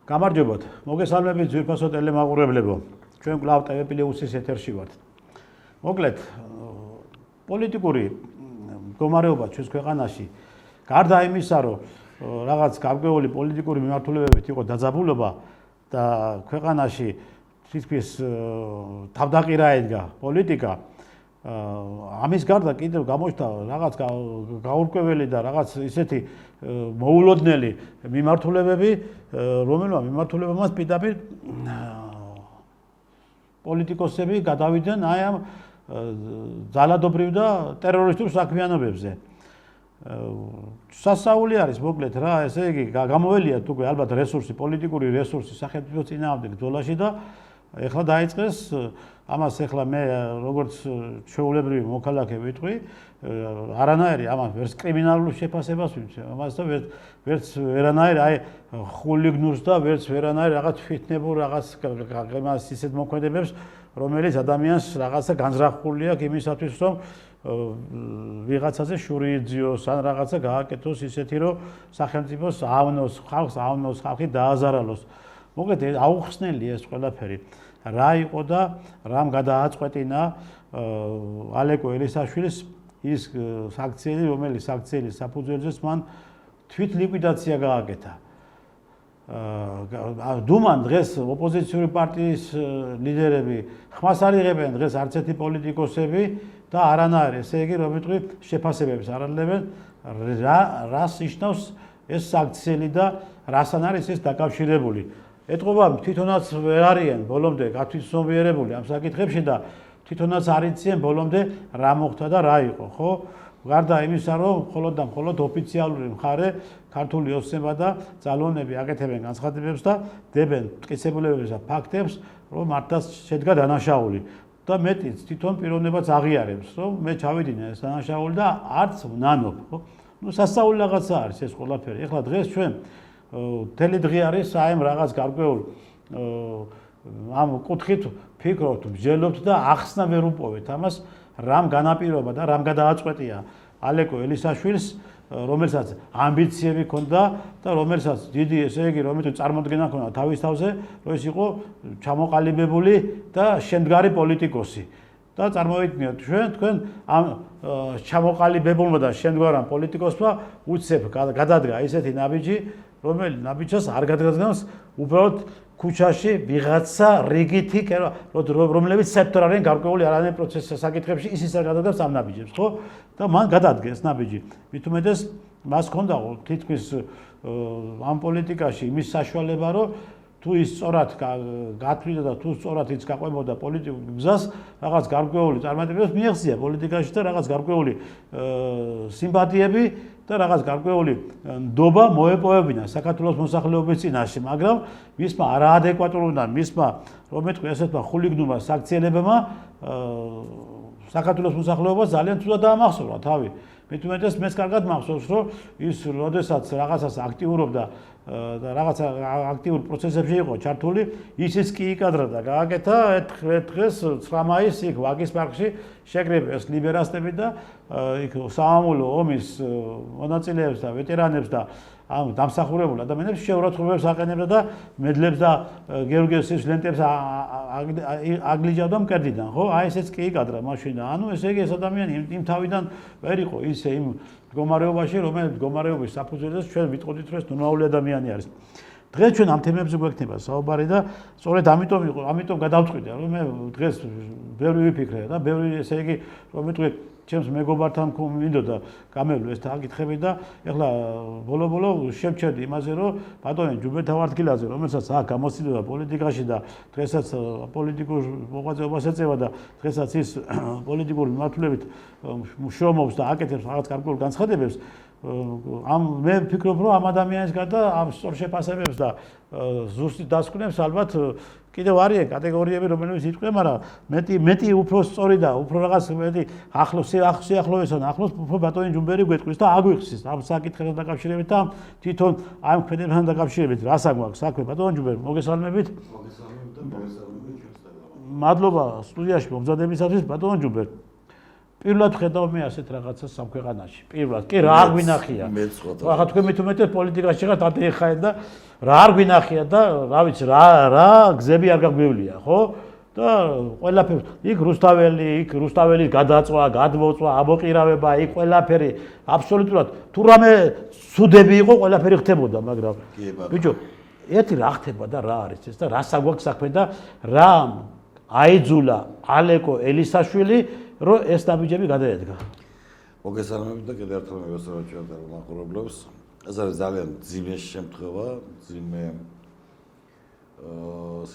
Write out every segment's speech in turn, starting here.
გამარჯობათ. მოგესალმებით ძვირფასო ტელემაყურებლებო. ჩვენ კვლავ TV პლუსის ეთერში ვართ. მოკლედ, პოლიტიკური მდგომარეობა ჩვენს ქვეყანაში გარდა იმისა, რომ რაღაც გარკვეული პოლიტიკური მიმართულებებით იყო დაძაბულობა და ქვეყანაში თითქმის თავდაყირა ედგა პოლიტიკა, ამის გარდა კიდევ გამოჩნდა რაღაც გაურკვეველი და რაღაც ისეთი მოულოდნელი მიმართულებები, რომელმა მიმართულებამაც პირდაპირ პოლიტიკოსები გადავიდნენ აი ამ ძალადობრივ და ტერორისტულ საქმიანობებზე. სასაული არის მოკლედ რა, ესე იგი გამოველიათ უკვე ალბათ რესურსი, პოლიტიკური რესურსი სახელმწიფოს წინააღმდეგ ბრძოლაში და ეხლა დაიწყეს ამას ეხლა მე როგორც ჩვეულებრივი მოქალაქე ვიტყვი, არანაირი ამას ვერც კრიმინალურ შეფასებას ვიმჩნევ, ამას და ვერც ვერანაირ აი ხულიგნურს და ვერც ვერანაირ რაღაც თვითნებურ რაღაც იმას ისეთ მოქმედებებს, რომელიც ადამიანს რაღაცა განზრახული აქვს იმისათვის, რომ ვიღაცაზე შური იძიოს ან რაღაცა გააკეთოს ისეთი, რომ სახელმწიფოს ავნოს, ხალხს ავნოს, ხალხი დააზარალოს. მოკლედ აუხსნელი ეს ყველაფერი. რა იყო და რამ გადააწყვეტინა ალეკო ელისაშვილის ის საქციელი, რომელიც საქციელის საფუძველზეც მან თვით ლიკვიდაცია გააკეთა. დუმან დღეს ოპოზიციური პარტიის ლიდერები ხმას არ იღებენ დღეს არც ერთი პოლიტიკოსები და არანაირ, ესე იგი რომ ვიტყვი შეფასებებს არ აძლევენ რას ნიშნავს ეს საქციელი და რასთან არის ეს დაკავშირებული. ეტყობა თვითონაც ვერ არიან ბოლომდე გათვითცნობიერებული ამ საკითხებში და თვითონაც არ იციან ბოლომდე რა მოხდა და რა იყო, ხო? გარდა იმისა, რომ მხოლოდ ოფიციალური მხარე ქართული ოცნება და ძალონები აკეთებენ განცხადებებს და დებენ მტკიცებულებებს და ფაქტებს, რომ მართლაც შედგა დანაშაული. და მეტიც თვითონ პიროვნებაც აღიარებს, რომ მე ჩავიდინე ეს დანაშაული და არც ვნანობ, ხო? ნუ სასწაული რაღაცა არის ეს ყველაფერი. ეხლა დღეს ჩვენ მთელი დღე არის აი რაღაც გარკვეულ ამ კუთხით ფიქრობთ, მსჯელობთ და ახსნა ვერ უპოვეთ ამას, რამ განაპირობა და რამ გადააწყვეტია ალეკო ელისაშვილს, რომელსაც ამბიციები ჰქონდა და რომელსაც დიდი, ესე იგი, რომელიც წარმოდგენა ჰქონდა თავის თავზე, რომ ის იყო ჩამოყალიბებული და შემდგარი პოლიტიკოსი. და წარმოვიდგინოთ თქვენ ამ ჩამოყალიბებულმა და შემდგარმა პოლიტიკოსმა უცებ გადადგა ისეთი ნაბიჯი, რომელიც ნაბიჯს არ გადაგზავს უბრალოდ ქუჩაში ვიღაცა რიგითი, რომლებიც საერთოდ არიან გარკვეული არანაირ პროცესის საკითხებში, ის არ გადადგას ამ ნაბიჯებს, ხო? და მან გადადგა ეს ნაბიჯი. მით უმეტეს მას ჰქონდა თითქმის ამ პოლიტიკაში იმის საშუალება, რომ თუ ის სწორად გათვლიდა და თუ სწორად ის გაყვებოდა პოლიტიკურ გზას, რაღაც გარკვეული წარმატებებს მიაღწია პოლიტიკაში და რაღაც გარკვეული სიმპათიები და რაღაც გარკვეული ნდობა მოეპოვებინა საქართველოს მოსახლეობის წინაშე, მაგრამ მისმა არაადეკვატურმა, მისმა რომ მეტყვი ესეთმა ხულიგნურმა საქციელებმა საქართველოს მოსახლეობას ძალიან ცუდად დაამახსოვრა თავი. მით უმეტეს მეც კარგად მახსოვს, რომ ის როდესაც რაღაცას აქტიურობდა და რაღაცა აქტიურ პროცესებში იყო ჩართული, ისიც კი იკადრა და გააკეთა დღეს 9 მაისს იქ ვაგის პარკში შეკრიბეს ლიბერასტები და იქ სამამულო ომის მონაწილეებს და ვეტერანებს და ამ დამსახურებულ ადამიანებს შეურაცხყოფებს აყენებდა და მედლებს და გეორგიევსის ლენტებს აგლიჯავდა მკერდიდან, ხო? აი ესეც კი იკადრა მაშინ და ანუ ესე იგი ეს ადამიანი იმ თავიდან ვერ იყო ისე იმ მდგომარეობაში, რომელიც მდგომარეობის საფუძველზეც ჩვენ ვიტყოდით, რომ ეს ნორმალური ადამიანი არის. დღეს ჩვენ ამ თემებზე გვექნება საუბარი და სწორედ ამიტომ გადავწყვიტე, რომ მე დღეს ბევრი ვიფიქრე და ბევრი ესე იგი რომ ვიტყვი ჩემს მეგობართან მინდოდა გამევლო ეს საკითხები და ეხლა ბოლო შევჩერდი იმაზე, რომ ბატონი ჯუბეთავ ადგილაზე, რომელსაც აქ გამოცდილება პოლიტიკაში და დღესაც პოლიტიკურ მოღვაწეობას ეწევა და დღესაც ის პოლიტიკური მიმართულებით მუშაობს და აკეთებს რაღაც გარკვეულ განცხადებებს, მე ვფიქრობ, რომ ამ ადამიანის გარდა ამ სწორ შეფასებებს და ზუსტი დასკვნებს ალბათ კიდევ არიან კატეგორიები, რომლებიც იტყვიან, მაგრამ მეტი უფრო სწორი და უფრო რაღაც მეტი ახლოვესთან ახლოს უფრო ბატონი ჯუმბერი გვეტყვის და აგვიხსნის ამ საკითხებთან დაკავშირებით და თვითონ ამ ქმედებთან დაკავშირებით რასაც გვაქვს საქმე ბატონი ჯუმბერი, მოგესალმებით. მოგესალმებით და მოგესალმებით ჩვენს. მადლობა სტუდიაში მომზადებისათვის ბატონი ჯუმბერი. პირველად ხედავ მე ასეთ რაღაცას სამქვეყანაში. პირველად კი რა არ გვინახია. ახლა თქვენ მithumetet პოლიტიკაში ხართ ატეხაენ და რა არ გვინახია და რა ვიცი რა გზები არ გაგვივლია, ხო? და ყველაფერი იქ რუსთაველის გადაწვა, გადმოწვა, ამოყირავება, იქ ყველაფერი აბსოლუტურად თუ რამე სუდები იყო, ყველაფერი ხდებოდა, მაგრამ ბიჭო, ერთი რა ხდება და რა არის ეს და რას აგვაქვს საქმე და რა აიძულა ალეკო ელისაშვილი, რომ ეს ნაბიჯები გადაედგა. მოგესალმებით და კიდევ ერთხელ მივესალმებით ჩვენ მაყურებლებს. ეს არის ძალიან ძიმე შემთხვევა, ძიმე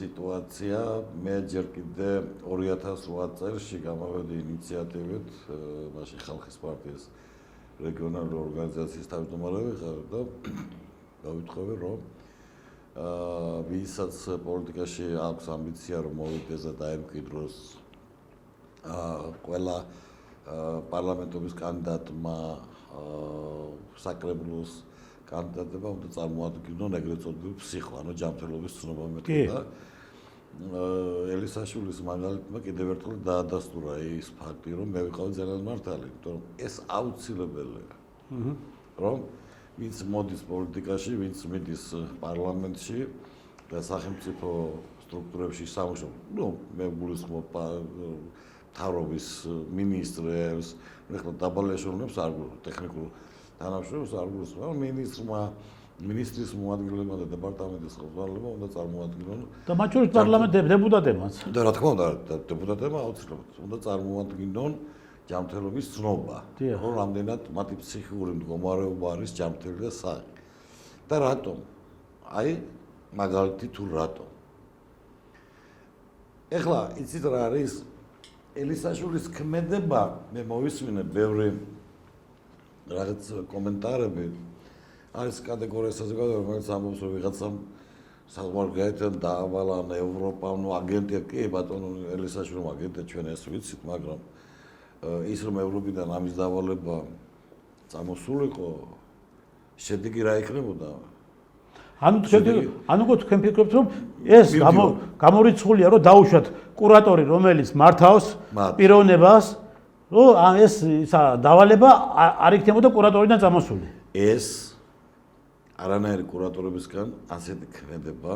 სიტუაცია. მე ჯერ კიდე 2008 წელს გამოვედი ინიციატივით, მაშინ ხალხის პარტიის რეგიონალური ორგანიზაციის თავმჯდომარე ხარ და დავითხოვე, რომ ვისაც პოლიტიკაში აქვს ამბიცია, რომ მოვიდეს და დაემკვიდროს ყველა პარლამენტობის კანდიდატმა საკრებულოს კანდიდატებმა უნდა წარმოადგინონ ეგრეთ წოდებული ფსიქო, ანუ ჯანმრთელობის ცნობა მეტყვი და ელისაშვილის მაგალითმა კიდევ ერთხელ დაადასტურა ის ფაქტი, რომ მე ვიყავი ძალიან მართალი, იმიტომ რომ ეს აუცილებელია. რომ ვინც მოდის პოლიტიკაში, ვინც მიდის პარლამენტში და სახელმწიფო სტრუქტურებში სამუშაო, მე გულისხმობ მთავრობის მინისტრებს, ახლა დაბალეშოვნებს არ ტექნიკურ თანამშრომლებს არ გულისხმობ, მინისტრის მოადგილებმა და დეპარტამენტის ხელმძღვანელებმა უნდა წარმოადგინონ და მათ შორის პარლამენტ დეპუტატებმაც. და რა თქმა უნდა, დეპუტატებმა აუცილებლად უნდა წარმოადგინონ ჯანმრთელობის ცნობა, რომ რამდენად მათი ფსიქიკური მდგომარეობა არის ჯანმრთელი და საყი. და რატომ? აი, მაგალითი თუ რატომ? ეხლა იცით რა არის ელისაშვილის ქმედება, მე მოვისმინე ბევრი რაღაც კომენტარები არის კატეგორია საზოგადოება, რომელიც ამბობს, რომ ვიღაცამ საზღვარგარეთიდან დაავალა ევროპა, აგენტია, კი ბატონო ელისაშვილმა აგენტია, ჩვენ ეს ვიცით, მაგრამ ის რომ ევროპიდან ამის დავალება წამოსულიყო, შედეგი რა იქნებოდა? ანუ თქვენ ფიქრობთ, რომ ეს გამორიცხულია, რომ დაუშვათ კურატორი, რომელიც მართავს პიროვნებას, რომ ეს დავალება არ იქნებოდა კურატორიდან წამოსული. ეს არანაირი კურატორებისგან ასეთი ქმედება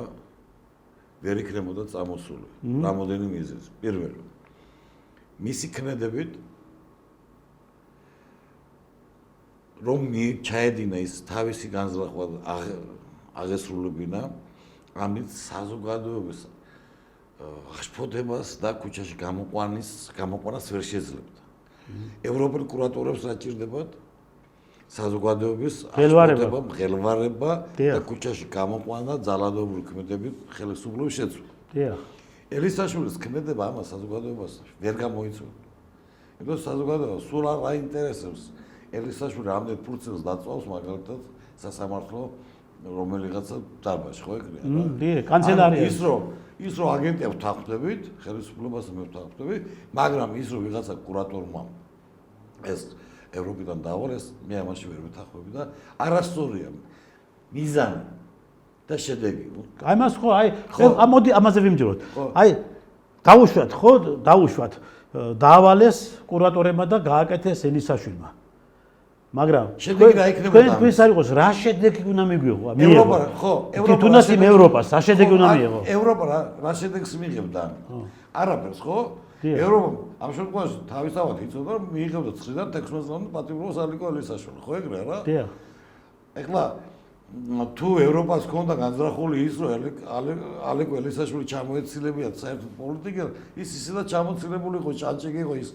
ვერ იქნებოდა წამოსული. რამოდენი მიზეზი. პირველი, მისი ქმედებით რომ ჩაედინა ის თავისი განზრახვა აღესრულებინა, ამით საზოგადოების აღშფოთებას და ქუჩაში გამოყვანას ვერ შეძლებდა. ევროპელ კურატორებს რა ჭირდებათ? საზოგადოების აღშფოთება, მღელვარება და ქუჩაში გამოყვანა ძალადობრივი ქმედებით ხელისუფლების შეცვლა. ელისაშვილის ქმედება ამას საზოგადოებას ვერ გამოიწვევდა. იმიტომ საზოგადოებას სულ არ აინტერესებს ელისაშვილი რამდენ ფურცელს დაწვავს მაგალითად სასამართლო რომელიღაცა დარბაზში, ხო ეგრეა რა? დი, კანცელარია. ის რომ აგენტია ვთანხმდებით, ხელისუფლებას მე ვთანხმდები, მაგრამ ის რომ ვიღაცა კურატორმა ეს ევროპიდან დავალეს, მე ამაში ვერ ვეთანხმები და არასწორია მიზანი და შედეგი. აი მას ხო, მოდი ამაზე ვიმჯეროთ. აი დაუშვათ, ხო, დაავალეს კურატორებმა და გააკეთეს ელისაშვილმა. მაგრამ შედეგი რა იქნებოდა? თქვენთვის არ იყოს რა შედეგი უნდა მიგვიღო? ევროპა, ხო, თუნდაც იმ ევროპას რა შედეგი უნდა მიიღო? ევროპა რა შედეგს მიიღებდა? არაფერს, ხო? ევროპა ამ შემთხვევაში თავისთავად იცოდა, რომ მიიღებდა 9-დან 16 წლამდე პატიმრობას ალეკო ელისაშვილი, ხო ეგრეა რა? დიახ. ეხლა თუ ევროპას ჰქონდა განზრახული ის, რომ ალეკო ელისაშვილი ჩამოეცილებიათ საერთოდ პოლიტიკად, ის ისედაც ჩამოცილებული იყო, ჭანჭიკი იყო ის.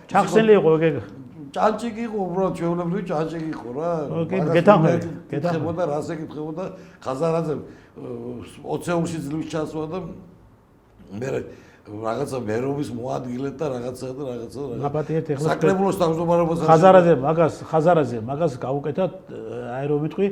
ჩახსენილი იყო ეგ. ჭანჭიკი იყო, უბრალოდ ჩვეულებრივი ჭანჭიკი იყო რა. გეთახმებოდა, რას ეკითხებოდა, ხაზარაძემ 20 ევროში ძლივს ჩასვა და მე რაღაცა მერობის მოადგილეთ და რაღაცა და რაღაცა. ნაპატიეთ ეხლა საკრებულოს თავმჯდომარეობას ხაზარაძე მაგას გაუკეთა აი რომ ვიტყვი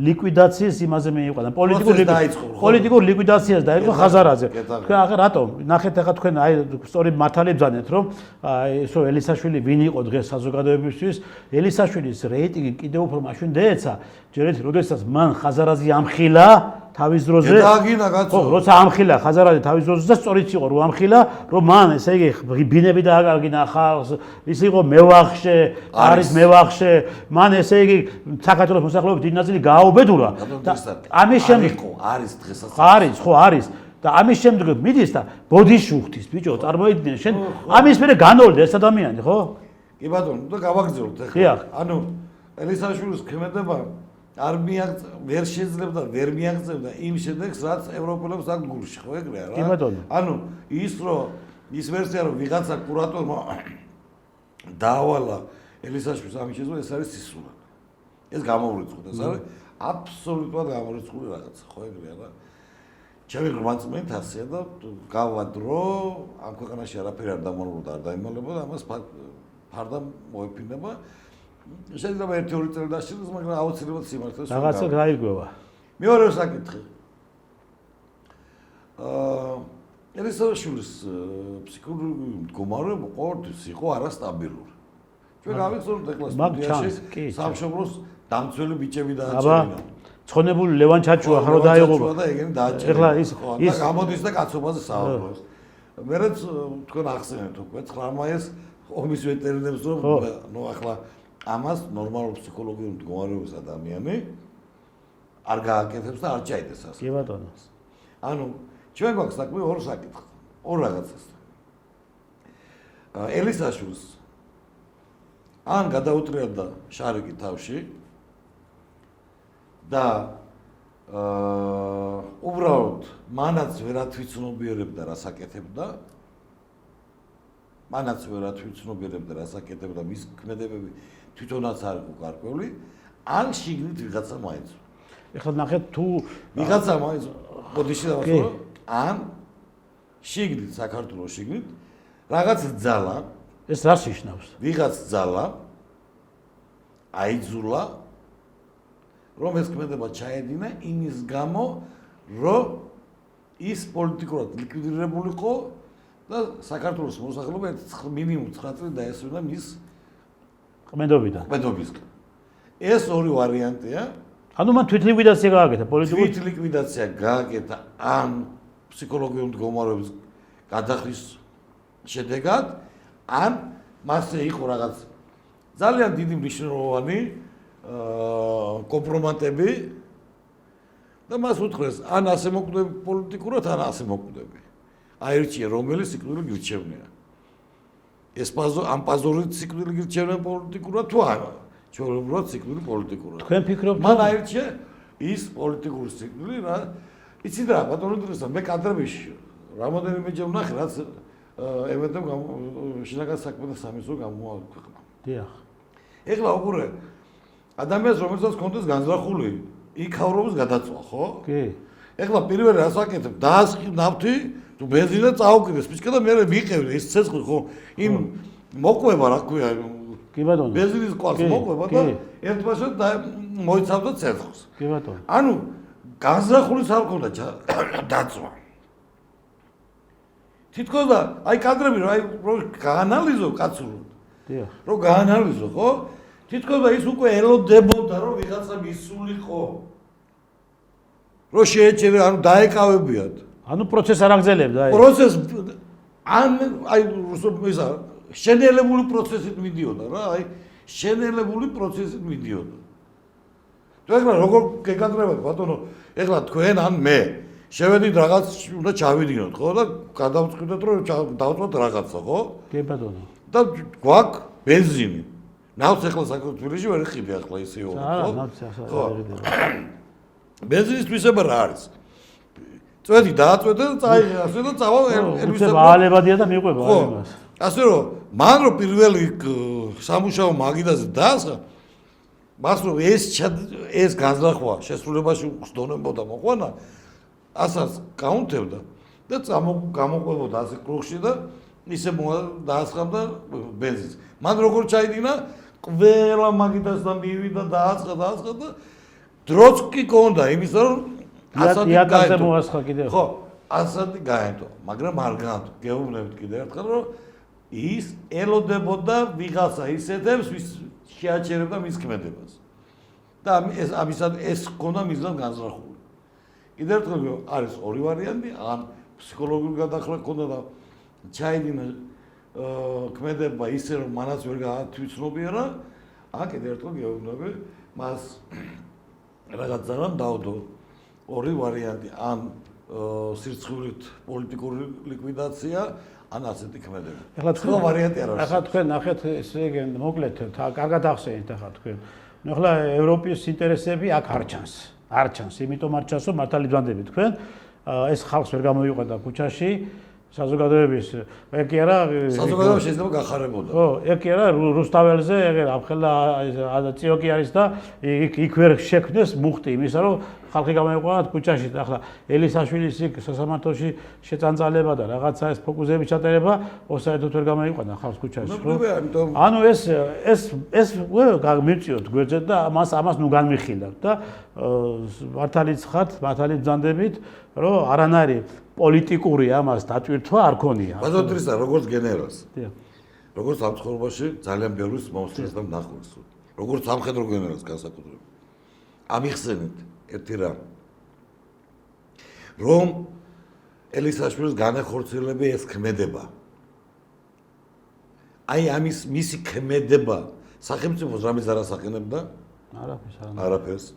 ლიკვიდაციის იმაზე მეიყვანა პოლიტიკურ ლიკვიდაციას დაიწყო ხაზარაძე. თქვენ ახლა რატომ ნახეთ ახლა თქვენ აი სწორი მართალი ბძანეთ რომ აი ესო ელისაშვილი ვინ იყო დღეს საზოგადოებისთვის ელისაშვილის რეიტინგი კიდევ უფრო მაშინ დაეცა ჯერ ერთი როდესაც მან ხაზარაძე ამხილა თავის დროზე დააგინა კაცო. ხო, როცა ამხილა ხაზარაძე თავის დროზე და სწორიც იყო რომ ამხილა, რომ მან ესე იგი ბინები დააგინა ხალხს, ის იყო მევახშე, არის მევახშე, მან ესე იგი საქართველოს მოსახლეობის დიდი ნაწილი გააუბედურა და ამის შემდეგ არის დღესაც არის, ხო, არის. და ამის შემდეგ მიდის და ბოდიშუხტის ბიჭო წარმოიდგინე შენ ამის მერე განოლდა ეს ადამიანი ხო? კი ბატონო, და გავაგრძელოთ ახლა. ანუ ელისაშვილის ქმედება არ ვერ შეძლებდა, ვერ მიაღწევდა იმ შედეგს, რაც ევროპელებს აქვს გულში, ხო ეგრეა რა? კი ბატონო. ანუ ის ვერსია რომ ვიღაცა კურატორმა დაავალა ელისაშვილს ამის შეძლება, ეს არის სისულელე. ეს გამოვრიცხული, ეს არის აბსოლუტურად გამოვრიცხული რაღაცა, ხო ეგრეა რა? ჩემი გრძმენთ ასეა და გავადრო ამ ქვეყანაში არაფერი არ დამონურდა, არ დაიმალებოდა, ამას ფარდა მოეფინება. შეიძლება 1-2 წელი დასჭირდეს, მაგრამ აუცილებლად სიმართლეს რაღაცა გაიგოვა. მეორე საკითხი. ელისაშვილის ფსიქოლოგიური მდგომარეობა ყოველთვის იყო არასტაბილური. ჩვენ გავიხსენოთ ახლა სტუდიაში სამშობლოს დამცველი ბიჭები დააჭერინა. ცხონებული ლევან ჩაჩუა ხარო დაიღუპა და ეგენი დააჭერა. ეხლა ის გამოდის და კაცობაზე საუბრობს. მერეც თქვენ ახსენეთ უკვე 9 მაისს ომის ვეტერინებს რომ ნუ ახლა ამას ნორმალურ ფსიქოლოგიურ მდგომარეობის ადამიანი არ გააკეთებს და არ ჩაიდეს ასე. კი ბატონო. ანუ ჩვენ გვაქვს საქმე ორ საკითხს, ორ რაღაცას. ელისაშვილს ან გადაუტრიალდა შარიკი თავში და უბრალოდ მანაც ვერათ ვიცნობიერებდა რას აკეთებდა. მანაც ვერათ ვიცნობიერებდა რას აკეთებდა, მის ქმედებები თვითონაც არ იყო გარკვეული, ან შიგნით ვიღაცა მაინც. ეხლა ნახეთ თუ ვიღაცა მაინც ბოდიში დავასრულო, ან შიგნით საქართველოს შიგნით რაღაც ძალა, ეს რას ნიშნავს? ვიღაც ძალა აიძულა რომ ეს ქმედება ჩაედინა იმის გამო, რომ ის პოლიტიკურად ლიკვიდირებულიყო და საქართველოს მოსახლეობა მინიმუმ 9 წელი დაესვენა მის ქმედებისგან. ეს ორი ვარიანტია. ანუ მან თვითლიკვიდაცია გააკეთა, პოლიტიკური თვითლიკვიდაცია გააკეთა ან ფსიქოლოგიური მდგომარეობის გადახდის შედეგად, ან მასზე იყო რაღაც ძალიან დიდი მნიშვნელოვანი კომპრომატები და მას უთხრეს ან ასე მოკვდები პოლიტიკურად, ან ასე მოკვდები. აირჩია რომელი სიკვდილი გირჩევნია. ეს ამ პაზორით სიკვდილი გირჩევნია პოლიტიკურად თუ არა? ჩვეულებრივად სიკვდილი პოლიტიკურად. თქვენ ფიქრობთ მან აირჩია ის პოლიტიკური სიკვდილი რა. იცით რა, ბატონო დროსთან მე კადრებში რამოდენიმეჯერ ვნახე, რაც ევენტემ შინაგან საქმეთა სამინისტრო გამოაქვეყნა. დიახ. ეხლა უყურე ადამიანს რომელსაც კონდეს განზრახული იქავრობის გადაწვა, ხო? კი. ეხლა პირველი რას ვაკეთებ? დაასხი ნავთი, თუ ბენზინა წაუკიდეს, ფიშკა და მე ვიყევნე ეს ცეცხლი, ხო? იმ მოყვება რა ქვია, კი ბატონო. ბენზინის კვარს მოყვება და ერთბაშად მოიცავდა ცეცხლს. კი ბატონო. ანუ განზრახულის არ ქონდა დაწვა. თითქოს და აი კადრები რომ გაანალიზო კაცურად. დიახ. რომ გაანალიზო, ხო? თითქოს და ის უკვე ელოდებოდა რომ ვიღაცა მისულიყო. რომ შეეჩერე, ანუ დაეკავებიათ. ანუ პროცესს არ აგზელებდა აი. პროცესს ან აი ისა შენელებული პროცესით მიდიოდა რა, აი შენელებული პროცესით მიდიოდა. თუ ეხლა როგორ გეკადრებათ ბატონო, ეხლა თქვენ ან მე შევედით რაღაც უნდა ჩავიდინოთ, ხო? და გადავწყვიტეთ რომ დავწვათ რაღაცა, ხო? კი ბატონო. და გვაქვს ბენზინი. ნავს ეხლა საქართველოში ვერ ხიბი ახლა ისე ორი, ხო? არა, ნავს ახლა ვერ ხიბი. ბენზინის თვისება რა არის? წვედი დააწვედა და წაიღე ასე და წავა ელვისება ალებადია და მიყვება იმას. ასე რომ მან რო პირველი სამუშაო მაგიდაზე დაასხა, მას რო ეს განზრახვა შესრულებაში ხსდონებოდა მოყვანა, ასაც გაუნთებდა და გამოყვებოდა ასე კრუხში და ისე დაასხამდა ბენზინს. მან როგორ ჩაიდინა, ყველა მაგიდას და მივიდა დააწყდა და დროც კი კონდა იმისა რომ ასეთი მოასხა კიდევ. ხო, ასეთი გაენდო, მაგრამ არ გაენდო. გეუბნებით კიდევ ერთხელ რომ ის ელოდებოდა ვიღაცა ისეთებს, ვის შეაჩერებდა მის ქმედებას. და ამისად ეს ქონდა მისგან განზრახული. კიდევ ერთხელ არის ორი ვარიანტი, ან ფსიქოლოგიური გადახრა ქონდა და ჩაიდინა ქმედება ისე რომ მანაც ვერ გაათვისნობიერა, ან კიდევ ერთხელ გეუბნები მას რაღაც რამ დაუდო ორი ვარიანტი, ან სირცხვილით პოლიტიკური ლიკვიდაცია, ან ასეთი ქმედება. ეხლა ვარიანტი არ არის. ეხლა თქვენ ნახეთ ესე იგი მოკლედ კარგად ახსენეთ ეხლა თქვენ. ნუ ეხლა ევროპის ინტერესები აქ არ ჩანს, იმიტომ არ ჩანს, რომ მართალი ბრძანდები თქვენ ეს ხალხს ვერ გამოიყვანდა ქუჩაში საზოგადოების ეგ კი არა საზოგადოება შეიძლება გახარებოდა. ხო, ეგ კი არა რუსთაველზე ეგ ამხელა წიოკი არის და იქ ვერ შექმნეს მუხტი იმისა რომ ხალხი გამოიყვანათ ქუჩაში და ახლა ელისაშვილის იქ სასამართლოში შეწანწალება და რაღაცა ეს ფოკუსების ჩატარება ოსაერთოდ ვერ გამოიყვანა ხალხს ქუჩაში ხო? ანუ ეს მივწიოთ გვერდზე და ამას ნუ განვიხილავთ და მართალიც ხართ, მართალი ბრძანდებით რომ არანაირი პოლიტიკური ამას დატვირთვა არ ქონია. ბაზოტრისა როგორც გენერალს. როგორც ამ ცხოვრებაში ძალიან ბევრი მომსწრეს და ნახულს. როგორც სამხედრო გენერალს განსაკუთრებით. ამიხსენეთ ერთი რამ. რომ ელისაშვილის განახორციელება ეს ქმედება. აი ამის მისი ქმედება სახელმწიფოს რამის არ ასახენებდა? არაფერს.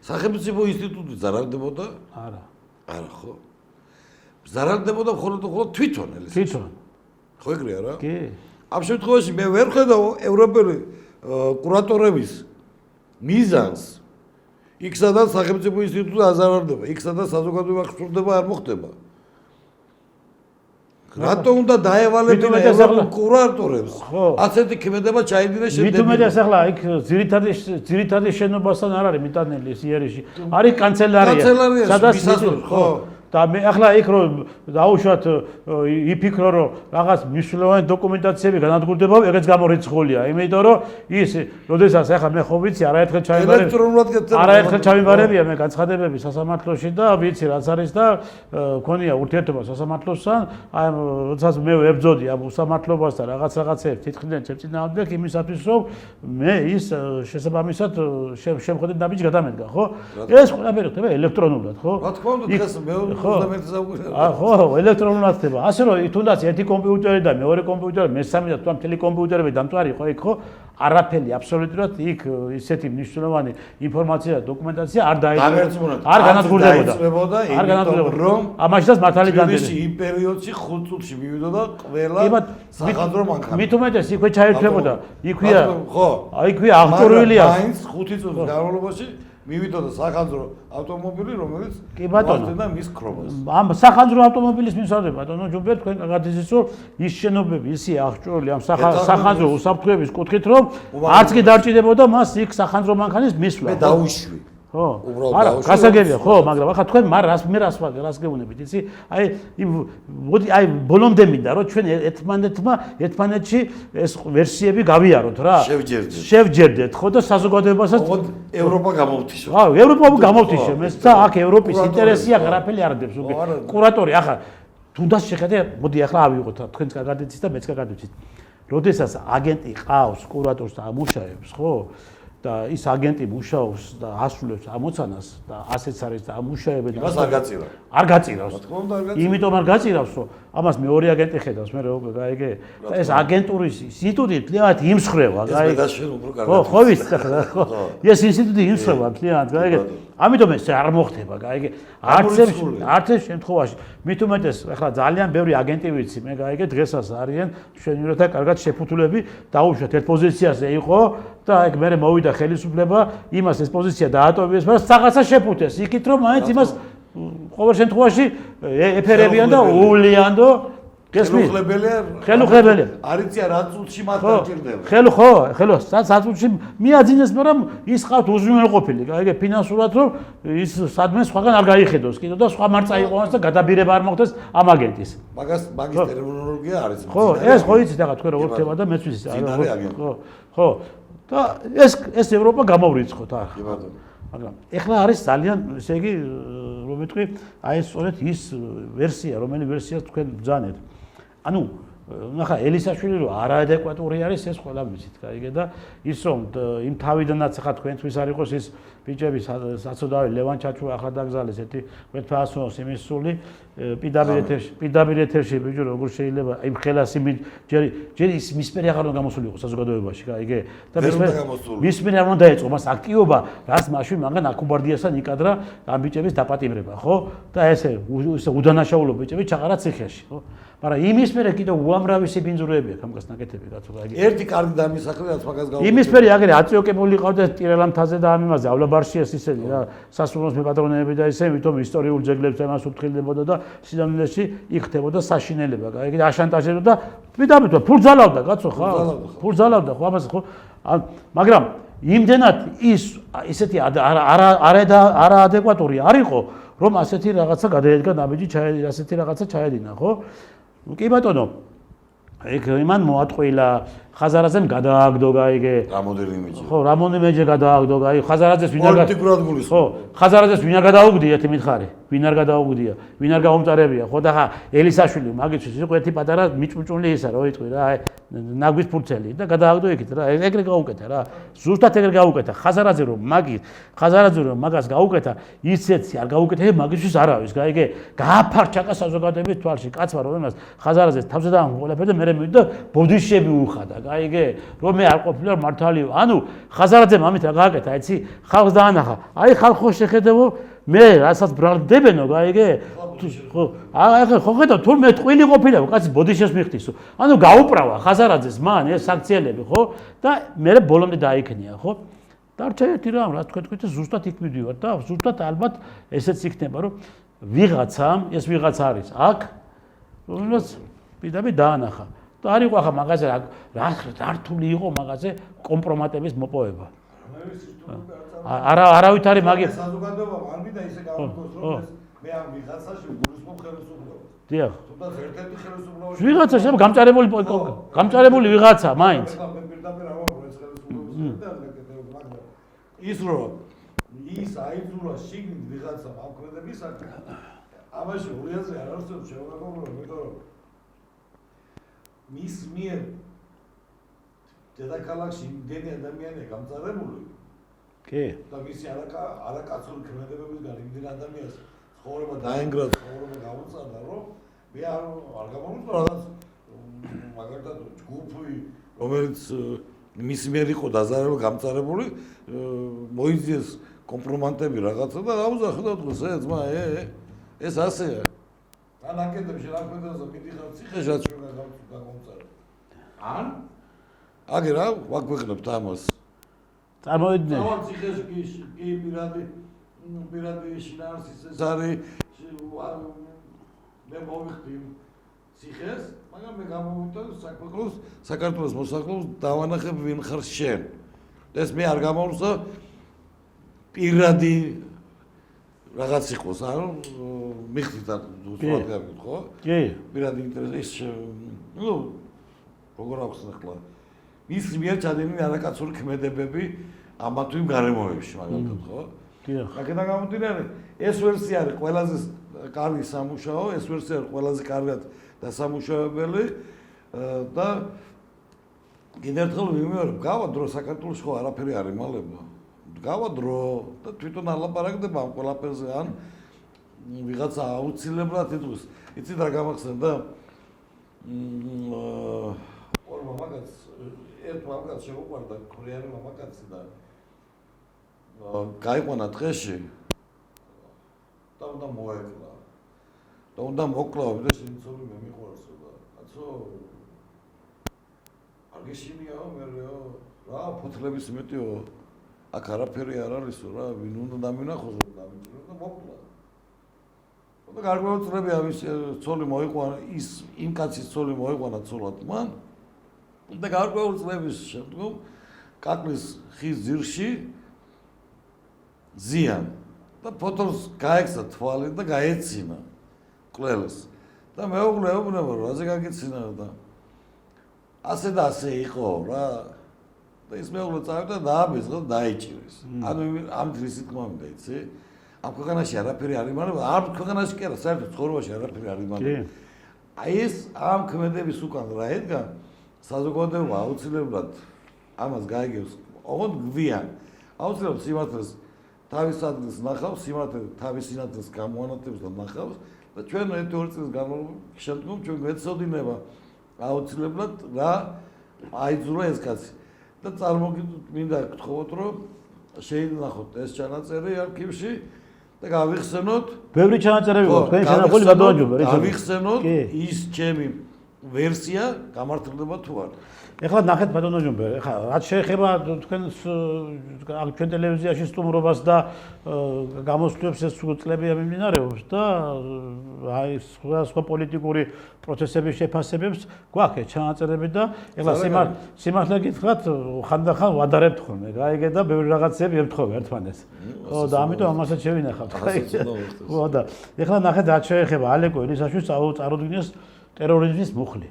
სახელმწიფო ინსტიტუტი ზარალდებოდა? არა. არა ხო? ზარალდებოდა მხოლოდ თვითონ ელისაშვილი. თვითონ. ხო ეგრეა რა? კი. ამ შემთხვევაში მე ვერ ხედავ ევროპელი კურატორების მიზანს. იქ სადაც სახელმწიფო ინსტიტუტი აზარალდება, იქ სადაც საზოგადოება ხსურდება არ მოხდება. რატო უნდა დაევალებინა ევროპულ კურატორებს? ასეთი ქმედება ჩაიდინეს შემდეგ. მით უმეტეს ახლა იქ ძირითადი შენობასთან არ არის მიტანელი ის იერიში. არის კანცელარია. სადაც ხო და მე ახლა იქ რომ დაუშვათ იფიქრო რომ რაღაც მნიშვნელოვანი დოკუმენტაციები განადგურდება, ეგეც გამორიცხულია, იმიტომ რომ ის, როდესაც ახლა მე ხო ვიცი, არაერთხელ ჩავიმარებია მე განცხადებები სასამართლოში და ვიცი რაც არის და მქონია ურთიერთობა სასამართლოსთან, აი როდესაც მე ვებძოდი ამ უსამართლობასთან რაღაცებს თითქმის წინააღმდეგ იმისათვის რომ მე ის შესაბამისად შემხედრე ნაბიჯი გადამედგა, ხო? ეს ყველაფერი ხდება ელექტრონულად, ხო? რა თქმა უნდა, დღეს მე 21 საუკუნეა. ხო, ელექტრონულად ხდება. ასე რომ თუნდაც ერთი კომპიუტერი და მეორე კომპიუტერი, მესამე და თუნდაც მთელი კომპიუტერები დამტვარი ხო იქ ხო? არაფერი აბსოლუტურად იქ ისეთი მნიშვნელოვანი ინფორმაცია და დოკუმენტაცია არ დაიწვებოდა. არ განადგურდებოდა. არ განადგურდებოდა, რომ ამაშიც მართალი დანდები. თბილისში იმ პერიოდში 5 წუთში მივიდოდა ყველა სახანძრო მანქანა. მით უმეტეს იქვე ჩაერთვებოდა. იქვეა ხო. იქვეა აღჭურვილია. მაინც 5 წუთის განმავლობაში მივიდოდა სახანძრო ავტომობილი, რომელიც მოახდინა მის ქრობას. ამ სახანძრო ავტომობილის მიმსადრე ბატონო ჯობია თქვენ გადაიცით რომ ის შენობები ისე აღჭურვილი ამ სახანძრო უსაფრთხოების კუთხით რომ არც კი დარჭირდებოდა მას იქ სახანძრო მანქანის მისვლა. მე დაუშვი. ხო. არა, გასაგებია, ხო, მაგრამ ახლა თქვენ რას გეუბნებით, იცი? აი მოდი აი ბოლომდე მინდა რომ ჩვენ ერთმანეთში ეს ვერსიები გავიაროთ რა. შევჯერდეთ, ხო და საზოგადოებასაც ევროპა გამოვთიშო. ხო, ევროპა გამოვთიშო, მე და აქ ევროპის ინტერესია არაფერი არ დებს. კურატორი ახლა თუნდაც შეხედე, მოდი ახლა ავიღოთ თქვენს გადაცით და მეც გადაცით. როდესაც აგენტი ყავს კურატორს და ამუშავებს, ხო? და ის აგენტი მუშაობს და ასრულებს ამოცანას და ასეც არის და ამუშავებენ და არ გაწირავს. იმიტომ არ გაწირავს, რომ ამას მეორე აგენტი ხედავს, მე როგორ გაიგე? და ეს აგენტურის ინსტიტუტი თლიანად იმსხრევა, გაიგე? ხო, ვიცი ხო. ეს ინსტიტუტი იმსხრევა თლიანად, გაიგე? ამიტომ ეს არ მოხდება, გაიგე? არც ეს შემთხვევაში. მით უმეტეს, ახლა ძალიან ბევრი აგენტი ვიცი, მე გაიგე, დღესაც არიან ჩვენივრათა კარგად შეფუთულები, დაუშვათ ერთ პოზიციაზე იყო და ეგ მე მოვიდა ხელისუფლება, იმას ეს პოზიცია დაატოვეს, მაგრამ რაღაცა შეფუთეს. იქით რომ მაინც იმას ყოველ შემთხვევაში ეფერებიან და უვლიან და ხელუხლებელია. არიცი რა წუთში მათ დაჭირდება. ხელო, საწუთში მიაძინეს, მაგრამ ის ყავთ უზრუნველყოფილი, გაიგე, ფინანსურად რომ ის სადმე სხვაგან არ გაიხედოს კიდე და სხვა მარწა იყოს და გადაბირება არ მოხდეს ამ აგენტის. მაგის ტერმინოლოგია არის. ხო, ეს ხო იცით ახლა თქვენ როგორ ხდება და მეც ვიცი. ხო. და ეს ევროპა გამოვრიცხოთ ახლა. კი ბატონო. მაგრამ ეხლა არის ძალიან, ესე იგი, რომ ვიტყვი, აი სწორედ ის ვერსია, რომელი ვერსიას თქვენ ბრძანეთ. ანუ ნახა ელისაშვილი რომ არაადეკვატური არის ეს ყველა ვიცით, გაიგე და ის რომ იმ თავიდანაც ხა თქვენთვის არ იყოს ის ბიჭები საცოდავი ლევან ჩაჩუ ახლა დაგზავნეს ერთი გვეთფასოს იმის სული პირდაპირ ეთერში ბიჭო როგორ შეიძლება იმ ხელას ჯერ ის მისმერი აღარ უნდა გამოსული იყოს საზოგადოებაში, გაიგე და მისმერი არ უნდა ეწყო მას აქტივობა რაც მაშინ მაგან აკუბარდიასთან იკადრა ამ ბიჭების დაპატიმრება, ხო? და ესე უდანაშაულო ბიჭები ჩაყარა ციხეში, ხო? მაგრამ იმის მერე კიდევ უამრავი ბინძურები აქვს ამას ნაკეთები კაცო გაიგე. ერთი კარგი დამისახლე რაც მაგას გაუწევს. იმის მერე აგერ აწიოკებული ყავდა ტირალამთაზე და ამ იმაზე ავლაბარშიას ისეთი რა სასულოს მეპატრონეები და ისე ვითომ ისტორიულ ძეგლებს ამას უფრთხილდებოდა და სინამდვილეში იქთებოდა საშინელება გაიგე აშანტაჟებდა და ფულ ძალავდა კაცო ხა ფულ ძალავდა ხო ამას ხო მაგრამ იმდენად ის ისეთი არაადეკვატური არ იყო რომ ასეთი რაღაცა გადაედგა ნაბიჯი ასეთი რაღაცა ჩაედინა ხო კი ბატონო ეგ იმან მოატყვილა ხაზარაძემ გადააგდო გაიგე რამოდენი იმეჯი ხო რამოდენი გადააგდო გაიგე ხაზარაძეს ვინ არ პოლიტიკურად გულის ხო ხაზარაძეს ვინ არ გადაუგდია ერთი მითხარი ვინ არ გადაუგდია ვინ არ გაუმწარებია ხო და ხა ელისაშვილი მაგისთვის იყო ერთი პატარა მიჭუჭული ისა რო იტყვი რა ნაგვის ფურცელი და გადააგდო იქით რა ეგრე გაუკეთა რა ზუსტად ეგრე გაუკეთა ხაზარაძე რომ მაგას გაუკეთა ისეთი არ გაუკეთა მაგისთვის არავის გაიგე გააფარჩაკა საზოგადოების თვალში კაცმა რომ იმას ხაზარაძეს თავზე დაამყოლაფე და მე მივიდა ბოდიშები უხადა გაიგე რომ მე არ ყოფილა მართალიო ანუ ხაზარაძემ ამით რა გააკეთა იცი ხალხს დაანახა აი ხალხო შეხედებო მე რასაც ბრალდებენო გაიგე ხო ახლა ხო ხედავ თუ მე ტყვილი ყოფილა კაცი ბოდიშებს მიხდისო ანუ გაუპრავა ხაზარაძეს მან ეს საქციელები ხო და მე ბოლომდე დაიქნია ხო დარჩა ერთი რამ რა თქვენ ზუსტად იქ მივდივარ და ზუსტად ალბათ ესეც იქნება რომ ვიღაცამ ეს ვიღაც არის აქ რომელსაც პირდაპირ დაანახა და არ იყო ახლა მაგაზე რა რთული იყო მაგაზე კომპრომატების მოპოვება არავით არის მაგი საზოგადოება არ მინდა ისე გავიგოს რომ მე ამ ვიღაცაში გულისხმობ ხელისუფლებას დიახ თუმცა ერთ-ერთი ხელისუფლება ვიღაცა გამჭარებული ვიღაცა მაინც მე პირდაპირ არ ვამბობ ეს ხელისუფლება ის რომ ის აიძულა შიგნით ვიღაცა ამ ქმედებისაკენ ამაში ორი აზრი არ არსებობს შევაგებულო იმიტომ რომ მის მიერ დედაქალაქში იმდენი ადამიანია გამწარებული კი და მისი არაკაცური ქმედებებიდან იმდენი ადამიანს ცხოვრება დაენგრა ცხოვრება გამოწარდა რომ მე არ გამომიწვა რაღაც მაგალითად ჯგუფი რომელიც მის მიერ იყო დაზარალებული გამწარებული მოიძიეს კომპრომატები რაღაცა და აუზახდა დღეს ძმა ეს ასეა რა ნაკეთებს შეგაქმედაზე მიდიხარ ციხეშიც გამომწარდა ან აგერ რა ვაგვეყნებთ ამას წარმოვიდგინე თავად ციხეში კი პირადი შინაარსის ეს არის მე მოვიხდი ციხეს მაგრამ მე გამოვიდა საქართველოს მოსახლეობას დავანახებ ვინ ხარ შენ ეს მე არ გამოვსა პირადი რაღაც იყოს ანუ მიხდით უბრალოდ გავიგეთ ხო კი პირადი ინტერესი ნუ როგორ აქვს ახლა ის მიერ ჩადენილი არაკაცური ქმედებები ამა თუ იმ გარემოებში მაგალითად ხო დიახ აქედან გამომდინარე ეს ვერსია არის ყველაზე კარგი სამუშაო ეს ვერსია არის ყველაზე კარგად დასამუშავებელი და კიდევ ერთხელ ვიმეორებ გავა დრო საქართველოს ხო არაფერი არ იმალება გავა დრო და თვითონ ალაპარაკდება ამ ყველაფერზე ან ვიღაცა აუცილებლად იტყვის იცით რა გამახსენდა ორ მამაკაც ერთ მამაკაც შეუყვარდა ქორეელი მამაკაცი და გაიყვანა დღეში და უნდა მოეკლა და უნდა მოკლავ და შინცოლი მე მიყვარსო და კაცო არ გეშინიაო მეო რა ფოთლების მეტიო აქ არაფერი არ არისო რა ვინ უნდა დამინახოს და მოკლა და გარკვეულწლები ამის ცოლი მოიყვანა ის იმ კაცის ცოლი მოიყვანა ცოლად მან და გარკვეულწლების შემდგომ კაკლის ხის ძირში ზიან და ფოთოლს გაექცა თვალი და გაეცინა ყველას და მეუღლე ეუბნება რომ რაზე გაგეცინა და ასე და ასე იყო რა და ის მეუღლე წავიდა და დააბეზღა და დაიჭირეს ანუ ამ დღისი თქმა მინდა იცი ამ ქვეყანაში არაფერი არ იმალება არ ქვეყანაში კი არა საერთოდ ცხოვრებაში არაფერი არ იმალება აი ეს ამ ქმედების უკან რა ედგა საზოგადოება აუცილებლად ამას გაიგებს ოღონდ გვიან აუცილებლად სიმართლეს თავის ადგილს ნახავს სიმართლე თავის სინათლეს გამოანათებს და ნახავს და ჩვენ ერთ-ორ წელს განმავლობაში შემდგომ ჩვენ გვეცოდინება აუცილებლად რა აიძულა ეს კაცი და მინდა გთხოვოთ რომ შეინახოთ ეს ჩანაწერი არქივში და გავიხსენოთ ბევრი ჩანაწერები გვაქვს თქვენი ჩანახული ბატონო გავიხსენოთ ის ჩემი ვერსია გამართლდება თუ არა ეხლა ნახეთ ბატონო ჯუმბერ ეხლა რაც შეეხება თქვენს ჩვენ ტელევიზიაში სტუმრობას და გამოსვლებს ეს წლებია მიმდინარეობს და აი სხვა პოლიტიკური პროცესების შეფასებებს გვაქვს ჩანაწერები და ეხლა სიმართლე გითხრათ ხანდახან ვადარებთ ხოლმე გაიგე და ბევრი რაღაცები ემთხოვე ერთმანეთს ხო და ამიტომ ამასაც შევინახავთ ხო და ეხლა ნახეთ რაც შეეხება ალეკო ელისაშვილს წარუდგინეს ტერორიზმის მუხლი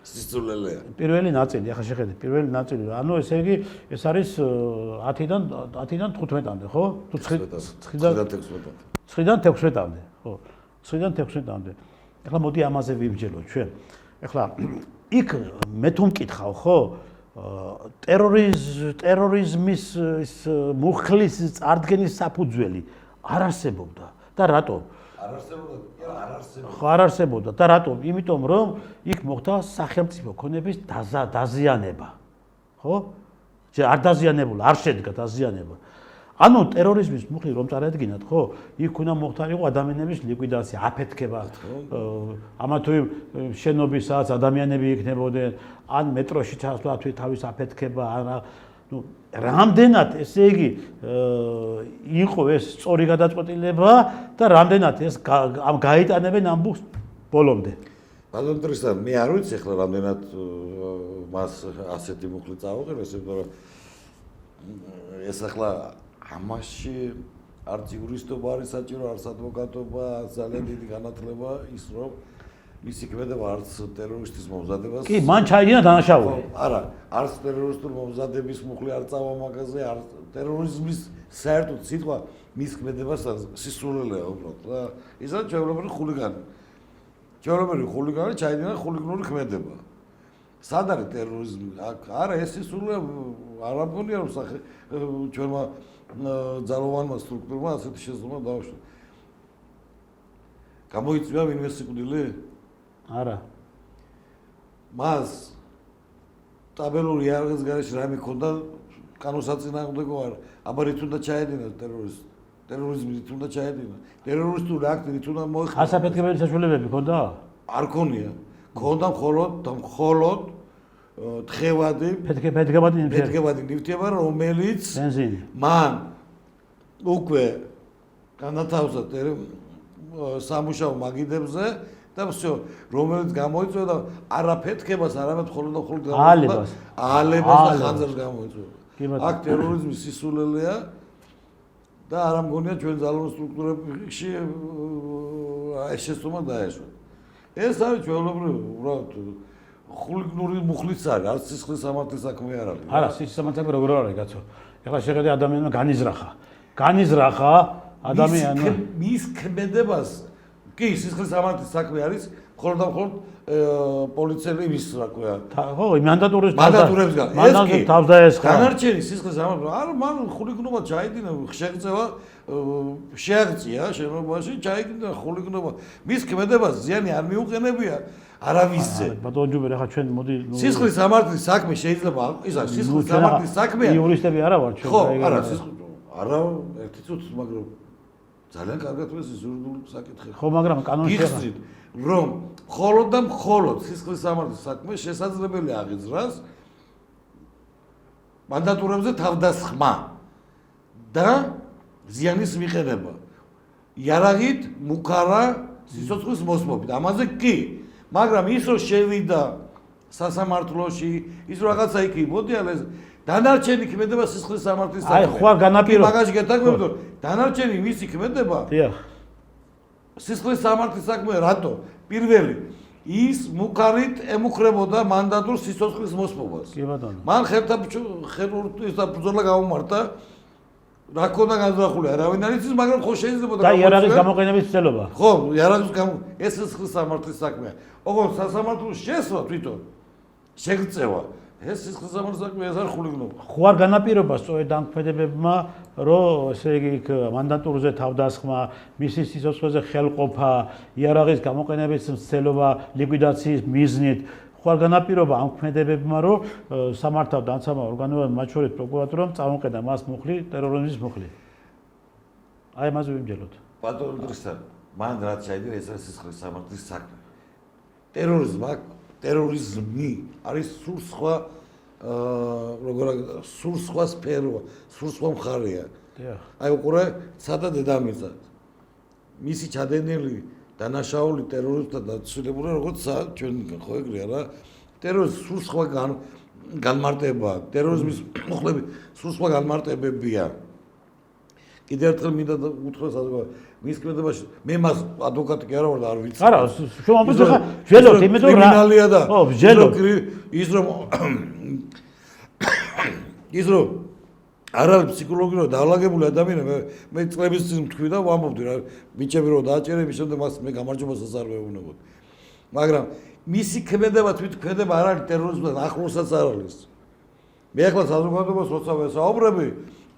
სისულელეა პირველი ნაწილი ახლა შეხედეთ პირველი ნაწილი ანუ ესე იგი ეს არის 10-დან 15-მდე ხო თუ 9-დან 16-მდე ხო 9-დან 16-მდე ახლა მოდი ამაზე ვიბჯელოთ ჩვენ ახლა იქ მე თუ მკითხავ ხო ტერორიზმის ის მუხლის წარდგენის საფუძველი არ არსებობდა და რატომ არ არსებობდა და რატომ? იმიტომ რომ იქ მოხდა სახელმწიფო ქონების დაზიანება. ხო? არ დაზიანებულა, არ შედგა დაზიანება. ანუ ტერორიზმის მუხლი რომ წარადგინათ, ხო? იქ უნდა მოხდარიყო ადამიანების ლიკვიდაცია, აფეთქება. ამა თუ იმ შენობის სადაც ადამიანები იქნებოდნენ, ან მეტროში ჩასვლა თავის აფეთქება, ან ну რამდენად ესე იგი იყო ეს სწორი გადაწყვეტილება და რამდენად ეს ამ გაიტანებენ ამბობს ბოლომდე. ბატონ ტრისა, მე არ ვიცი ახლა რამდენად მას ასეთი მუხლი წაუყენეს, იმიტომ რომ ეს ახლა ამაში არც იურისტობა არის საჭირო, არც ადვოკატობა, ძალიან დიდი განათლება ის რომ მისი ქმედება არც ტერორისტის მომზადებას კი, მან ჩაიდინა დანაშაული. არა, არც ტერორისტული მომზადების მუხლი არ წავა მაგაზე, არც ტერორიზმის საერთოდ სიტყვა მის ქმედებასთან სისულელეა უბრალოდ და ისაც ჩვეულებრივი ხულიგანი. ჩვეულებრივი ხულიგანი ჩაიდინა ხულიგანური ქმედება. სად არის ტერორიზმი? არა, ეს სისულელეა არ ამბონია რომ ჩვენმა ძალოვანმა სტრუქტურმა ასეთი შესაძლებლობა დაუშვათ. გამოიწვია ვინმე სიკვდილი? არა. მას ტაბელური იარაღის გარეშე რა მიქონდა კანონსაწინააღმდეგო არ. აბა რით უნდა ჩაედინა ტერორიზმი რით უნდა ჩაედინა? ტერორისტული აქტი რით უნდა მოეხდინა? ასაფეთქებელი საშუალებები ქონდა? არ ქონია. ქონდა მხოლოდ თხევადი, ფეთქებადი ნივთება, რომელიც ბენზინი. მან უკვე განათავსა სამუშაო მაგიდებზე და всё, რომელიც გამოიწვია და არაფეთქებას, არამედ მხოლოდ აალებას და ხანძარს გამოიწვია. აქ ტერორიზმის სისულელეა და არ ამგონია ჩვენ ძალოვან სტრუქტურებში ეს შესწომა დაეშვა. ეს არის ჩვეულებრივი უბრალოდ ხულიგნური მუხლიც არის, არც სისხლის სამართლის საქმე არ არის. არა, სისხლის სამართლები როგორ არის, კაცო? ეხლა შეხედე ადამიანმა განიზრახა ადამიანმა მის ქმედებას კი სისხლის სამართლის საქმე არის, მხოლოდ და მხოლოდ პოლიციელი ის რა ქვია. ხო, მანდატურებს თავს დაესხა. განარჩენი სისხლის სამართლი არ მან ხულიგნობა ჩაიდინა, შეღწევა შეაღწია შენობაში, ჩაიდინა ხულიგნობა. მის ქმედებას ზიანი არ მიუყენებია არავისზე. ბატონო ჯუბერ, ახლა ჩვენ მოდი სისხლის სამართლის საქმე შეიძლება ის არის სისხლის სამართლის საქმეა. იურისტები არა ვარ ჩვენ. ხო, არა, არა, ერთი წუთი, მაგრამ ძალიან კარგად ვეს ზურგული საკითხი. ხო, მაგრამ კანონში გიხსნით, რომ მხოლოდ და მხოლოდ სისხლის სამართლის საქმე შესაძლებელია აღიძრას მანდატურებზე თავდასხმა და ზიანის მიყენება. იარაღით, მუქარა, სიცოცხლის მოსმობით. ამაზე კი, მაგრამ ის რომ შევიდა სასამართლოში, ის რომ რაღაცა იქ იმოდიალა ეს დანარჩენი ქმედება სისხლის სამართლის საქმე. აი, ხوار განაპირობა. მაგაში გეტაგვები რომ დანარჩენი მისი ქმედება დიახ. სისხლის სამართლის საქმე რატო? პირველი ის მუქარით ემუქრებოდა მანდატურ სიცოცხლის მოსმობას. კი ბატონო. მან ხელთა ბრძოლა გაუმართა რა ქონდა განზრახული არავინ არ იცის, მაგრამ ხო შეიძლება და იარაღის გამოყენების ცდელობა. ხო, იარაღის ეს სისხლის სამართლის საქმეა. ოღონდ სასამართლოს შესვლა თვითონ შეგწევა. ეს სისხლის სამართლის საქმე ეს არ ხულიგნობა. ხო არ განაპირობა სწორედ დამქმედებებმა, რომ ესე იგი მანდატურზე თავდასხმა, მისი სიცოცხლეზე ხელყოფა, იარაღის გამოყენების ცდელობა, ლიკვიდაციის მიზნით ხო არ განაპირობა ამ ქმედებებმა, რომ სამართალ დამცავ ორგანოებმა, მათ შორის პროკურატურამ წამოყენა მას მუხლი ტერორიზმის მუხლი. აი ამაზე ვიმჯეროთ. ბატონო დრისთან, მან რაც შეიძლება ეს არის სისხლის სამართლის საქმე. ტერორიზმი არის სულ სხვა სულ სხვა სფერო, სულ სხვა მხარეა. აი უყურე, სადა დედამიწა. მისი ჩადენილი დანაშაული ტერორისტთა დაცულებული როგორც ჩვენ ხო ეგრეა რა. ტერორიზმი სულ სხვა განმარტებაა. ტერორიზმის მუხლები სულ სხვა განმარტებებია. კიდევ ერთხელ მინდა უთხრას მის ქმედებაში მე მას ადვოკატი კი არა ვარ და არ ვიცი. არა, შევამბობთ ხა ვжелოთ, იმიტომ რომ კრიმინალია და ხო, ვжелოთ. ის რომ არ არის ფსიქოლოგიურად დაალაგებული ადამიანი, მე წლების წინ თქვი და ვამბობდი რა, ბიჭები რომ დააჭერები, შემდეგ მას მე გამარჯვებასაც არ ვეუბნებოდი. მაგრამ მისი ქმედება თვითქმედება არ არის ტერორიზმთან ახლოსაც არ არის. მე ახლა საზოგადოებას როცა ვესაუბრები,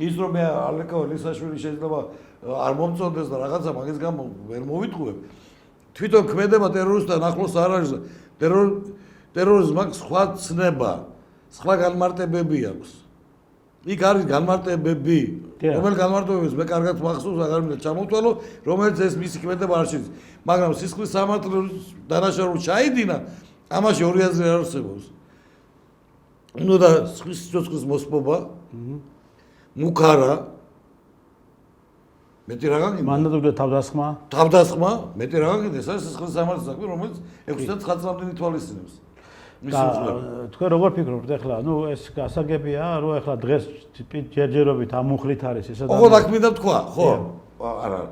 ის რომ მე ალეკო ლისაშვილი შეიძლება არ მომწონდეს და რაღაცა მაგის გამო ვერ მოვიტყუებ. თვითონ ქმედება ტერორიზმთან ახლოს არ არის. ტერორიზმი სხვა ცნება, სხვა განმარტებები აქვს. იქ არის განმარტებები, რომელ განმარტებებს მე კარგად მახსოვს, აღარ მინდა ჩამოვთვალო, რომელიც ეს მისი ქმედება არ შედის. მაგრამ სისხლის სამართლის დანაშაული ჩაიდინა, ამაში ორი აზრი არ არსებობს. ნუ და სიცოცხლის მოსპობა, მუქარა, მეტი რა გაგინდა? მანდატურზე თავდასხმა. თავდასხმა, მეტი რა გაგინდა? ეს არის სისხლის სამართლის საქმე, რომელიც 6-9 წლამდე ითვალისწინებს. თქვენ როგორ ფიქრობთ ახლა? ნუ ეს გასაგებია, რომ ახლა დღეს ჯერჯერობით ამ მუხლით არის ეს ადამიანი. ოღონდ აქ მინდა თქვა, ხო? არა.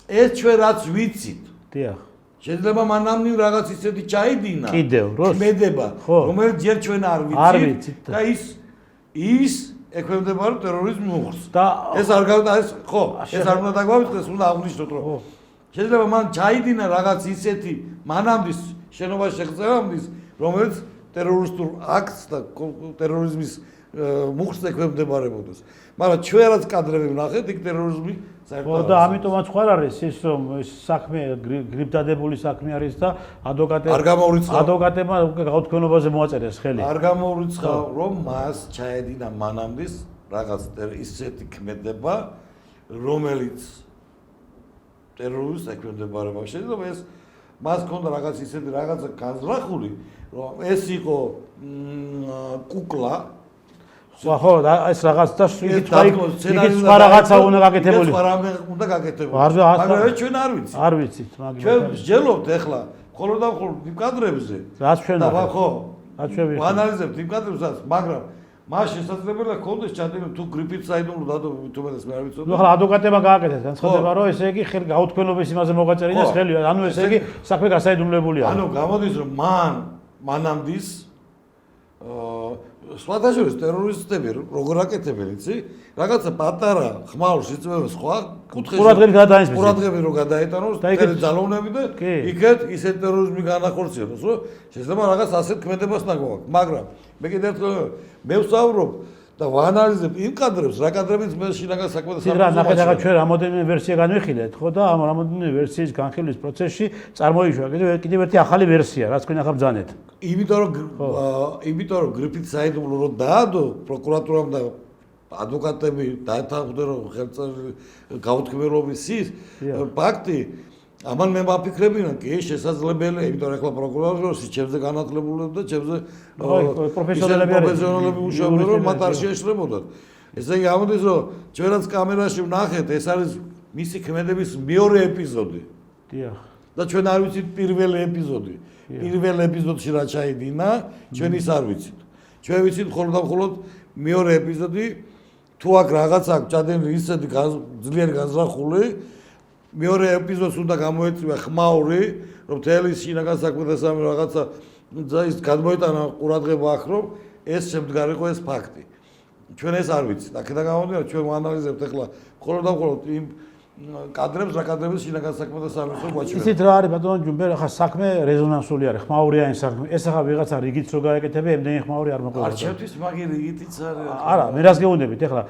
ეს ჩვენ რაც ვიცით. დიახ. შეიძლება მანამდე რაღაც ისეთი ჩაიდინა. კიდევ, ქმედება, რომელიც ჯერ ჩვენ არ ვიცით და ის ექვემდებარება ტერორიზმის მუხლს. და ეს არ ეს ხო, ეს არ უნდა დაგვავიწყდეს, უნდა აღვნიშნოთ, რომ შეიძლება მან ჩაიდინა რაღაც ისეთი მანამდე შენობაში შეგწევამდის, რომელიც ტერორისტულ აქტს და ტერორიზმის მუხლს ექვემდებარებოდეს. მაგრამ ჩვენ რაც კადრები ვნახეთ, იქ ტერორიზმი საერთოდ და ამიტომაც ხო არ არის ის რომ ეს საქმე გრიფტადებული საქმე არის და ადვოკატებმა გაუთქმენობაზე მოაწერეს ხელი. არ გამოურიცხა რომ მას ჩაედინა მანამდე რაღაც ისეთი ქმედება, რომელიც ტერორიზმს ექვემდებარება. შეიძლება ეს მას ქონდა რაღაც ისეთი რაღაცა განზრახული, რომ ეს იყო კუკლა. ხო, ეს რაღაც და იქ სხვა რაღაცა უნდა გაკეთებული. სხვა რამე უნდა გაკეთებული. მაგრამ ეს ჩვენ არ ვიცით. არ ვიცით, მაგრამ ჩვენ ვსჯელობთ ახლა მხოლოდ და მხოლოდ იმ კადრებზე. რაც ჩვენ და ხო, რაც ჩვენ ვანალიზებთ იმ კადრებსაც, მაგრამ მას შესაძლებელია ქონდეს ჩადენილი თუ გრიფით საიდუმლო დადო თუმცა მე არ ვიცოდი. ნუ ახლა ადვოკატებმა გააკეთეს განცხადება, რომ ესე იგი გაუთქმელობის იმაზე მოგაწერინეს ხელი, ანუ ესე იგი საქმე გასაიდუმლებულია. ანუ გამოდის რომ მანამდე სხვათა შორის ტერორისტები როგორ აკეთებენ, იცი? რაღაცა პატარა ხმაურ სიწვევას სხვა კუთხეში ყურადღებით გადაისმის. ყურადღებით რო გადაეტანოს თერი ძალოვნები და იქეთ ისეთ ტერორიზმი განახორციელოს, რომ შეიძლება რაღაც ასეთ ქმედებას ნაგვაქვს. მაგრამ მე კიდევ ერთხელ მე ვსაუბრობ და ვანალიზებ იმ კადრებს, რა კადრებიც მე შინაგან საქმე და რა ნახეთ ახლა ჩვენ რამოდენიმე ვერსია განვიხილეთ, ხო და ამ რამოდენიმე ვერსიის განხილვის პროცესში წარმოიშვა კიდევ ერთი ახალი ვერსია, რაც თქვენ ახლა ბრძანეთ. იმიტომ რომ გრიფით საიდუმლო რო დაადო პროკურატურამ და ადვოკატები დაეთანხმდნენ რომ ხელწერილი გაუთქმელობის ფაქტი ამან მე მაფიქრებინა კი შესაძლებელია, იმიტომ რომ ახლა პროკურატურაში ჩემზე განათლებულები და ჩემზე პროფესიონალები მუშაობენ, რომ მათ არ შეეშლებოდათ. ესე იგი ამოდის რომ ჩვენ რაც კამერაში ვნახეთ, ეს არის მისი ქმედების მეორე ეპიზოდი. დიახ. და ჩვენ არ ვიცით პირველი ეპიზოდი. პირველ ეპიზოდში რა ჩაიდინა, ჩვენ ის არ ვიცით. ჩვენ ვიცით მხოლოდ და მხოლოდ მეორე ეპიზოდი, თუ აქ რაღაც აქვს ჩადენილი ისეთი ძლიერი განზრახული, მეორე ეპიზოდს უნდა გამოეწვია ხმაური, რომ მთელი შინაგან საქმედასამე რაღაცა ის გადმოეტანა ყურადღება აქ, რომ ეს შემდგარიყო ეს ფაქტი. ჩვენ ეს არ ვიცით. აქედან გამომდინარე ჩვენ ვანალიზებთ ახლა მხოლოდ და მხოლოდ იმ კადრებს, რა კადრებს შინაგან საქმეთა სამინისტრო გვაჩვენა. ისეთ რა არის ბატონო ჯუმბერ, ახლა საქმე რეზონანსული არის, ხმაურია ეს საქმე. ეს ახლა ვიღაცა რიგიც რო გაეკეთებია, ემდენი ხმაური არ მოყვება. არჩევთვის მაგი რიგითიც არის. არა, მე რას გეუბნებით ახლა?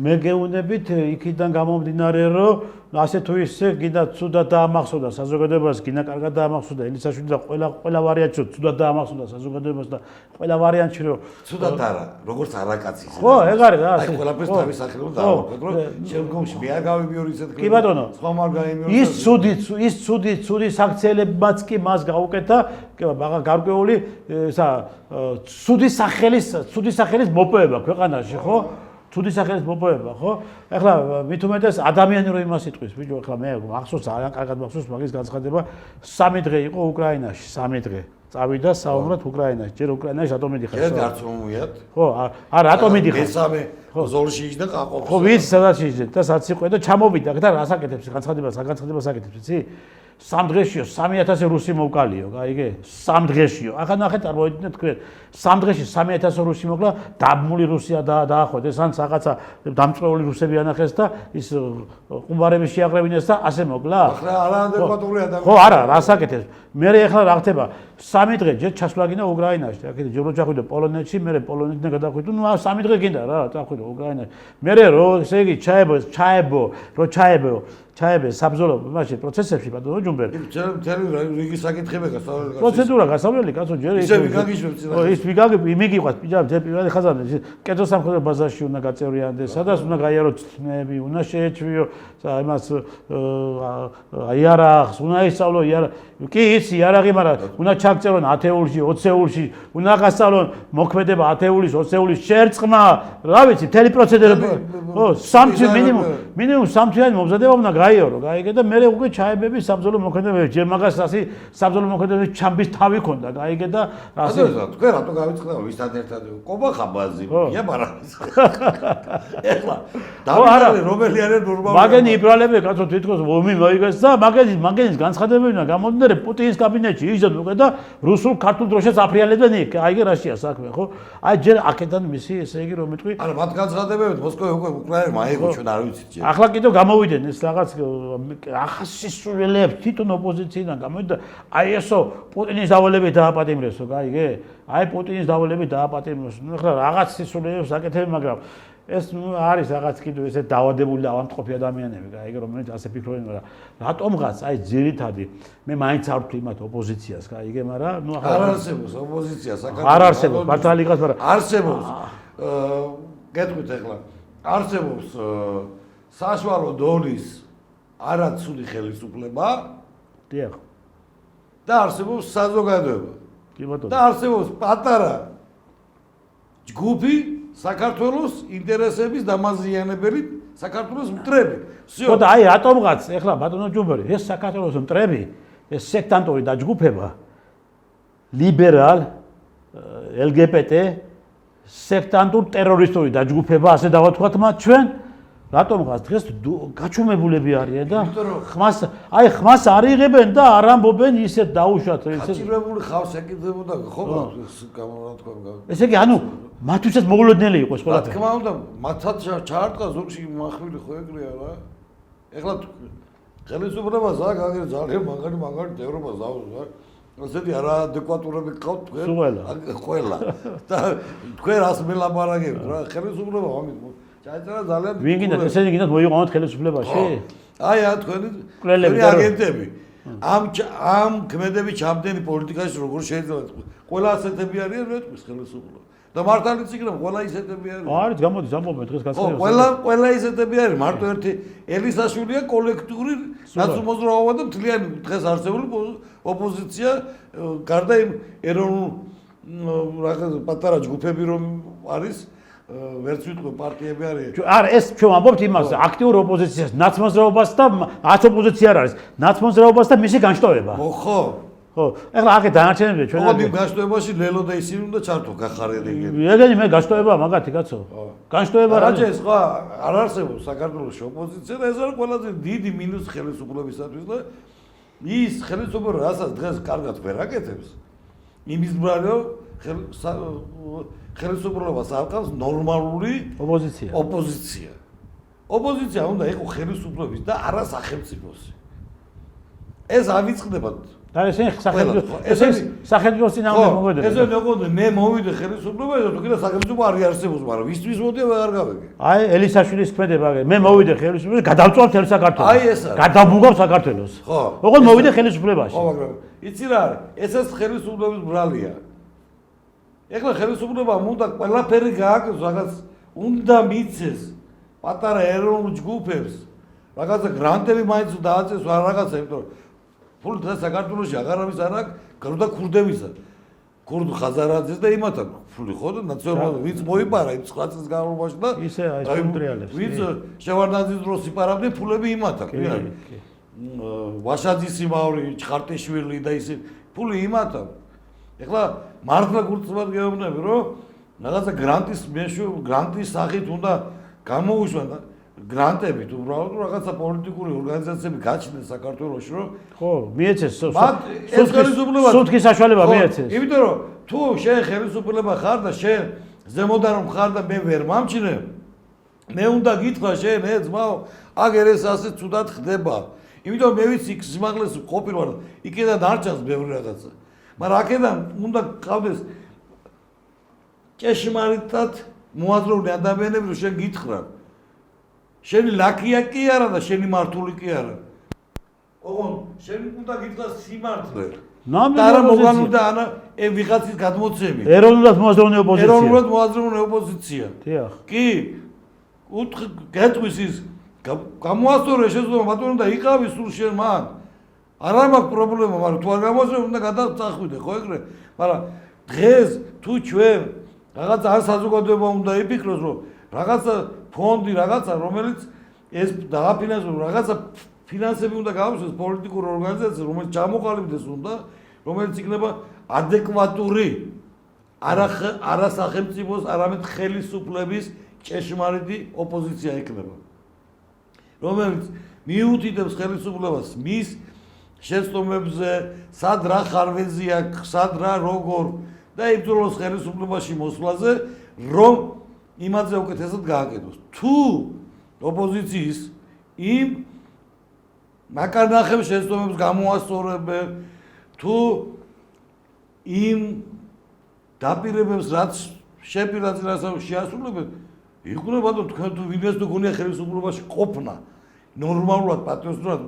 მე გეუბნებით იქიდან გამომდინარე, რომ ასე თუ ისე გინდა ცუდად დაამახსოვდა საზოგადოებას, გინდა კარგად დაამახსოვდა ელისაშვილი და ყველა ვარიანტში ცუდად დაამახსოვდა საზოგადოებას და ყველა ვარიანტში რომ ცუდად არა, როგორც არაკაცის. ხო, ეგ არის რა. აი ყველაფერს თავის სახელով დავაკვეთ, რომ შემდგომში მე არ გავიმიორი ისეთ კი ბატონო. სხვა არ გაიმიორი. ის ცუდი საქციელებმაც კი მას გაუკეთა, მაგა გარკვეული ცუდი სახელის მოპოვება ქვეყანაში, ხო? ცუდი სახელის მოპოვება, ხო? ეხლა მით უმეტეს ადამიანი რო იმას იტყვის, ბიჭო, ეხლა მე მახსოვს, ძალიან კარგად მახსოვს მაგის განცხადება, 3 დღე იყო უკრაინაში, 3 დღე. წავიდა საუბრად უკრაინაში, ჯერ უკრაინაში რატომ მიდიხარ? ჯერ არც მომიად. ხო, არა, რატომ მიდიხარ? მესამე ზოლში იჯდა ყაყობს. ხო, ვიცი, სადაც იჯდა და სადაც იყო და ჩამოვიდა და რას აკეთებს, განცხადებას აკეთებს, იცი? 3 დღეშიო 3000 რუსი მოვკალიო, გაიგე? 3 დღეშიო. ახლა ნახეთ, წარმოიდგინეთ თქვენ, 3 დღეში 3000 რუსი მოკლა, დაბმული რუსია დაახოდეს, ან რაღაცა დამწრეული რუსები ანახეს და ის ყუმბარები შეაკრებინეს და ასე მოკლა. ახლა არაადეკვატური ადამიანი. ხო, არა, რას აკეთებს? მე ახლა რა ხდება? 3 დღე ჯერ ჩასვლაგინა უკრაინაში, აქეთ ჯერ რო ჩახვიდო პოლონეთში, მე პოლონეთიდან გადახვიდო, ნუ 3 დღე გინდა რა, წახვიდო უკრაინაში. მე რო ესე იგი ჩაებე საბრძოლო მაშინ პროცესებში ბატონო ჯუმბერ. მთელი რიგი საკითხები გასავლელი. პროცედურა გასავლელი კაცო ჯერ ისე ვიგაგიშვებს ხო ის ვიგაგიყვას პიჯამ ძე პირველი ხაზამდე კერძო სამხედრო ბაზაში უნდა გაწევრიანდეს, სადაც უნდა გაიაროთ წნები, უნდა შეეჩვიო იმას იარაღს, უნდა ისწავლო იარაღი. კი იცი იარაღი, მაგრამ უნდა ჩაგწერონ ათეულში, 20-ეულში, უნდა გასწავლონ მოქმედება ათეულის, 20-ეულის შერწყმა, რა ვიცი, მთელი პროცედურა. ხო, 3 თვის მინიმუმ 3 თვიანი მომზადება უნდა გაიარო, გაიგე და მე უკვე ჩაებები საბრძოლო მოქმედებებში. ჯერ მაგას ასე საბრძოლო მოქმედებებში ჩამბის თავი ქონდა, გაიგე და ასე თქვენ რატო გავიწყდა ვისთან ერთად ყობა ხაბაზი, ია ბარანის. ეხლა დავიწყე რომელი არის ნორმალური. მაგენი იბრალები კაცო თვითონ ომი მოიგეს და მაგენის განცხადებები უნდა გამომდინარე პუტინის კაბინეტში იჯდნენ უკვე და რუსულ ქართულ დროშას აფრიალებდნენ იქ. აიგე რაშია საქმე, ხო? აი ჯერ აქედან მისი ესე იგი რომ მეტყვი. არა, მათ განცხადებები მოსკოვი უკვე უკრაინამ აიღო, ჩვენ არ ვიცით ჯერ. ახლა კიდევ გამოვიდნენ ეს რაღაც ახასისულელებს თვითონ ოპოზიციიდან გამოვიდა. აი ესო პუტინის დავალებით დააპატიმრესო, გაიგე? აი პუტინის დავალებით დააპატიმრესო. ნუ ახლა რაღაც სისულელებს აკეთებენ, მაგრამ ეს არის რაღაც კიდევ ესე დაავადებული და ავადმყოფი ადამიანები, გაიგე, რომელიც ასე ფიქრობენ, მაგრამ რატომღაც აი ძირითადი მე მაინც არ ვთვლი მათ ოპოზიციას, გაიგე, მაგრამ ნუ ახლა არ არსებობს ოპოზიცია საქართველოს. არ არსებობს, მართალი გას, მაგრამ არსებობს. გეტყვით ახლა. არსებობს საშუალო დონის არაცული ხელისუფლება დიახ. და არსებობს საზოგადოება. კი ბატონო. და არსებობს პატარა ჯგუფი საქართველოს ინტერესების დამაზიანებელი საქართველოს მტრები. ხო და აი რატომღაც ეხლა ბატონო ჯუმბერი ეს საქართველოს მტრები ეს სექტანტური დაჯგუფება ლიბერალ LGBT სექტანტურ ტერორისტული დაჯგუფება ასე დავათქვათ მათ ჩვენ რატომღაც დღეს გაჩუმებულები არიან და ხმას არ იღებენ და არ ამბობენ ისეთ დაუშვათ ისეთ გაჭირვებული ხავს ეკიდებოდა ხო გამორათქვა. ესე იგი ანუ მათთვისაც მოულოდნელი იყო ეს რა ყველაფერი. თქმა უნდა მათაც ჩაარტყა ზოგში מחმილი ხო ეგრეა რა. ეხლა ხელისუფლებას აქ აგერ ძალიან მაგარი ევროპა ზავს რა. ასეთი არაადეკვატურები გყავთ თქვენ. ყველა. და თქვენ რას მელაპარაკებთ რა ხელისუფლება ამით ჩაიწერა ძალიან ვინ გინდათ ესენი გინდათ მოიყვანოთ ხელისუფლებაში? აი თქვენი აგენტები. ამ ქმედები ჩამდენი პოლიტიკაში როგორ შეიძლება ყველა ასეთები არიან რეთქვის ხელისუფლება. და მართალიც იქნება ყველა ისეთები არის. არის გამოდის ამბობენ დღეს გასაგებია. ყველა ისეთები არის. მარტო ერთი ელისაშვილია კოლექტიური ნაცნობრაობა და მთლიანი დღეს არსებული ოპოზიცია გარდა იმ ეროვნულ რაღაც პატარა ჯგუფები რომ არის ვერც ვიტყვი პარტიები არის. არა ეს ჩვენ ვამბობთ იმას აქტიურ ოპოზიციას, ნაცმოძრაობას და ათ ოპოზიცია არ არის. ნაცმოძრაობას და მისი განშტოება. ხო. ხო, ეხლა აქეთ დანარჩენებია ჩვენ. ხო, იმ განშტოებაში ლელო და ისინი უნდა ჩართო გახარები. ეგენი მე განშტოება მაგათი კაცო. განშტოება რა არის? ეს ხო არ არსებობს საქართველოს ოპოზიცია და ეს არის ყველაზე დიდი მინუს ხელისუფლებისათვის და ის ხელისუფლება რასაც დღეს კარგად ვერ აკეთებს იმის ბრალო ხელისუფლებას არყავს ნორმალური ოპოზიცია. ოპოზიცია უნდა იყოს ხელისუფლების და არა სახელმწიფოს. ეს ავიწყდება. და ესენი სახელმწიფოს წინააღმდეგ მოგვედება. ესე ნეკოდე მე მოვიდე ხელისუფლებაზე თუ კიდე სახელმწიფო არ იარსებობს, მაგრამ ვისთვის მოდიება არ გავიგე. აი ელისაშვილის ქმედება მე მოვიდე ხელისუფლებაზე, გადავწვალ თელ საქართველოს. აი ეს არის. გადავბუგავ საქართველოს. ხო. ოღონდ მოვიდე ხელისუფლებაში. ხო, მაგრამ იცი რა არის? ესეც ხელისუფლების ბრალია. ეხლა ხელისუფლებამ უნდა ყველაფერი გააკეთოს, რაღაც უნდა მიცეს პატარა ეროვნულ ჯგუფებს, რაღაცა გრანტები მაინც დააწეს, რაღაცა, იმიტომ რომ ფული დღეს საქართველოში აღარავის არ აქვს, გარდა ქურდებისა. ქურდ ხაზარაძეს და იმათა ფული ხო და ნაციონალური ვინც მოიპარა იმ 9 წლის განმავლობაში და ისე აი კონტრიალებს. ვინც შევარდნაძის დროს იპარავდნენ ფულები იმათა, კი არა. ვაშაძის იმავრი, ჩხარტიშვილი და ისე ფული იმათა. ეხლა მართლა გულწრფელად გეუბნები, რომ რაღაცა გრანტის სახით უნდა გამოუშვან გრანტებით უბრალოდ რაღაცა პოლიტიკური ორგანიზაციები გაჩნდნენ საქართველოში, რომ ხო, მიეცეს ეს ხელისუფლება სუთქის საშუალება მიეცეს. იმიტომ რომ თუ შენ ხელისუფლება ხარ და შენ ზემოდან რომ ხარ და მე ვერ მომჩინე, მე უნდა გითხრა შენ ძმაო, აგერ ეს ასე ცუდად ხდება. იმიტომ მე ვიცი იქ სიმაღლეს ყოფილვარ, იქიდან არ ჩანს ბევრი რაღაცა. მაგრამ აქედან უნდა ყავდეს ჭეშმარიტად მოაზროვნე ადამიანები, რომ შენ გითხრა. შენი ლაკია კი არა და შენი მართული კი არა. ოღონდ შენ უნდა გითხრა სიმართლე. და არა მოგანურდა ანა ვიღაცის გადმოცემი. ეროვნულად მოაზროვნე ოპოზიცია. ეროვნულად მოაზროვნე ოპოზიცია. დიახ. კი. გეტყვის ის გამოასწორე შესაძლოა ბატონო და იყავი სულ შენ მან. არა მაქვს პრობლემა, მაგრამ თუ არ გამოასწორე უნდა გადაწახვიდე, ხო ეგრე? მაგრამ დღეს თუ ჩვენ რაღაცა არ საზოგადოება უნდა იფიქროს, რომ რაღაცა ფონდი რაღაცა, რომელიც ეს დააფინანსოს, რაღაცა ფინანსები უნდა გავუსვეს პოლიტიკურ ორგანიზაციას, რომელიც ჩამოყალიბდეს უნდა, რომელიც იქნება ადეკვატური არა სახელმწიფოს, არამედ ხელისუფლების ჭეშმარიტი ოპოზიცია იქნება. რომელიც მიუთითებს ხელისუფლებას მის შეცდომებზე, სად რა ხარვეზი აქვს, სად რა როგორ და იბრძოლოს ხელისუფლებაში მოსვლაზე, რომ იმაზე უკეთესად გააკეთოს. თუ ოპოზიციის იმ მაკარნახებს შეცდომებს გამოასწორებენ, თუ იმ დაპირებებს რაც შეპირა წინასწარ შეასრულებენ, იქნება ბატონო თქვენ თუ ვინმეს თუ გონია ხელისუფლებაში ყოფნა ნორმალურად პატრიოტულად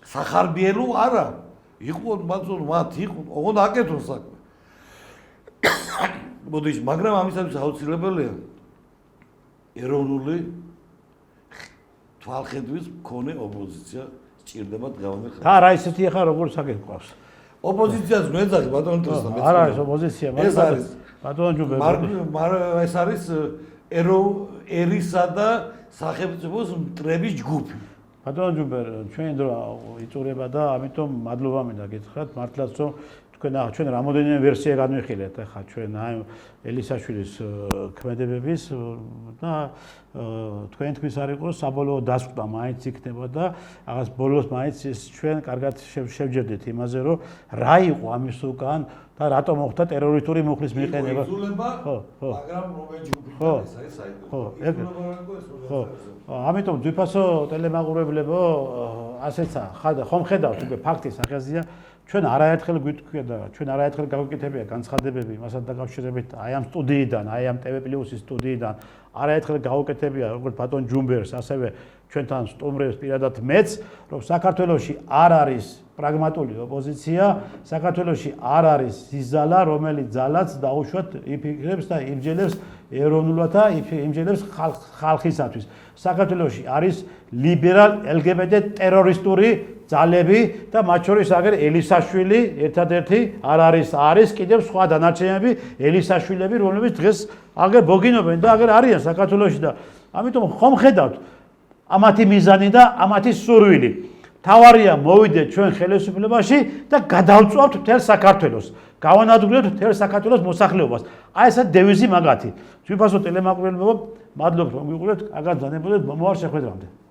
სახარბიელო არა იყო ბატონო მათ იყო ოღონდ აკეთონ საქმე. მოდი, მაგრამ ამისათვის აუცილებელია ეროვნული თვალხედვის მქონე ოპოზიცია სჭირდება დღევანდელ ხელს. და რა ისეთი ახლა როგორ საკეთებს? ოპოზიციას მეძახი ბატონო ტრესტა მე. არა ეს ოპოზიცია, ეს არის ბატონო ჯუბერი. მაგრამ ეს არის ერისა და სახელმწიფოს მტრების ჯგუფი. ბატონო ჯუბერი, ჩვენ დრო იწურება და ამიტომ მადლობა მინდა გითხრათ, მართლაც რომ ჩვენ რამოდენიმე ვერსია განვიხილეთ ახლა ჩვენ აი ელისაშვილის ქმედებების და თქვენ თქმის არ იყოს საბოლოო დასკვნა მაინც იქნება და რაღაც ბოლოს მაინც ის ჩვენ კარგად შევჯერდით იმაზე რომ რა იყო ამის უკან და რატომ მოხდა ტერორისტული მუხლის მიყენება. ხო, მაგრამ რომელი ჯგუფი ეს არის საერთოდ. ხო, ამიტომ ძვირფასო ტელემაყურებლებო ასეცა ხომ ხედავთ უკვე ფაქტის ახაზია ჩვენ არაერთხელ გვიტყვია და ჩვენ არაერთხელ გავუკეთებია განცხადებები იმასთან დაკავშირებით აი ამ სტუდიიდან, აი ამ TV+-ის სტუდიიდან არაერთხელ გავუკეთებია როგორც ბატონ ჯუმბერს, ასევე ჩვენთან სტუმრებს პირადად მეც, რომ საქართველოში არ არის პრაგმატული ოპოზიცია, საქართველოში არ არის ზიზალა, რომელიც ძალაც დაუშვათ იფიქრებს და იმჯელებს ეროვნულად და იმჯელებს ხალხისათვის. საქართველოში არის ლიბერალ LGBT ტერორისტული ძალები და მათ შორის აგერ ელისაშვილი ერთადერთი არ არის კიდევ სხვა დანარჩენები ელისაშვილები რომლებიც დღეს აგერ ბოგინობენ და აგერ არიან საქართველოში და ამიტომ ხომ ხედავთ ამათი მიზანი და ამათი სურვილი თავარია მოვიდეთ ჩვენ ხელისუფლებაში და გადავწვავთ მთელ საქართველოს გავანადგურებთ მთელ საქართველოს მოსახლეობას აი ესა დევიზი მაგათი ძვირფასო ტელემაყურებლებო მადლობთ რომ გიყურებთ კარგად დანებოდეთ მომავალ შეხვედრამდე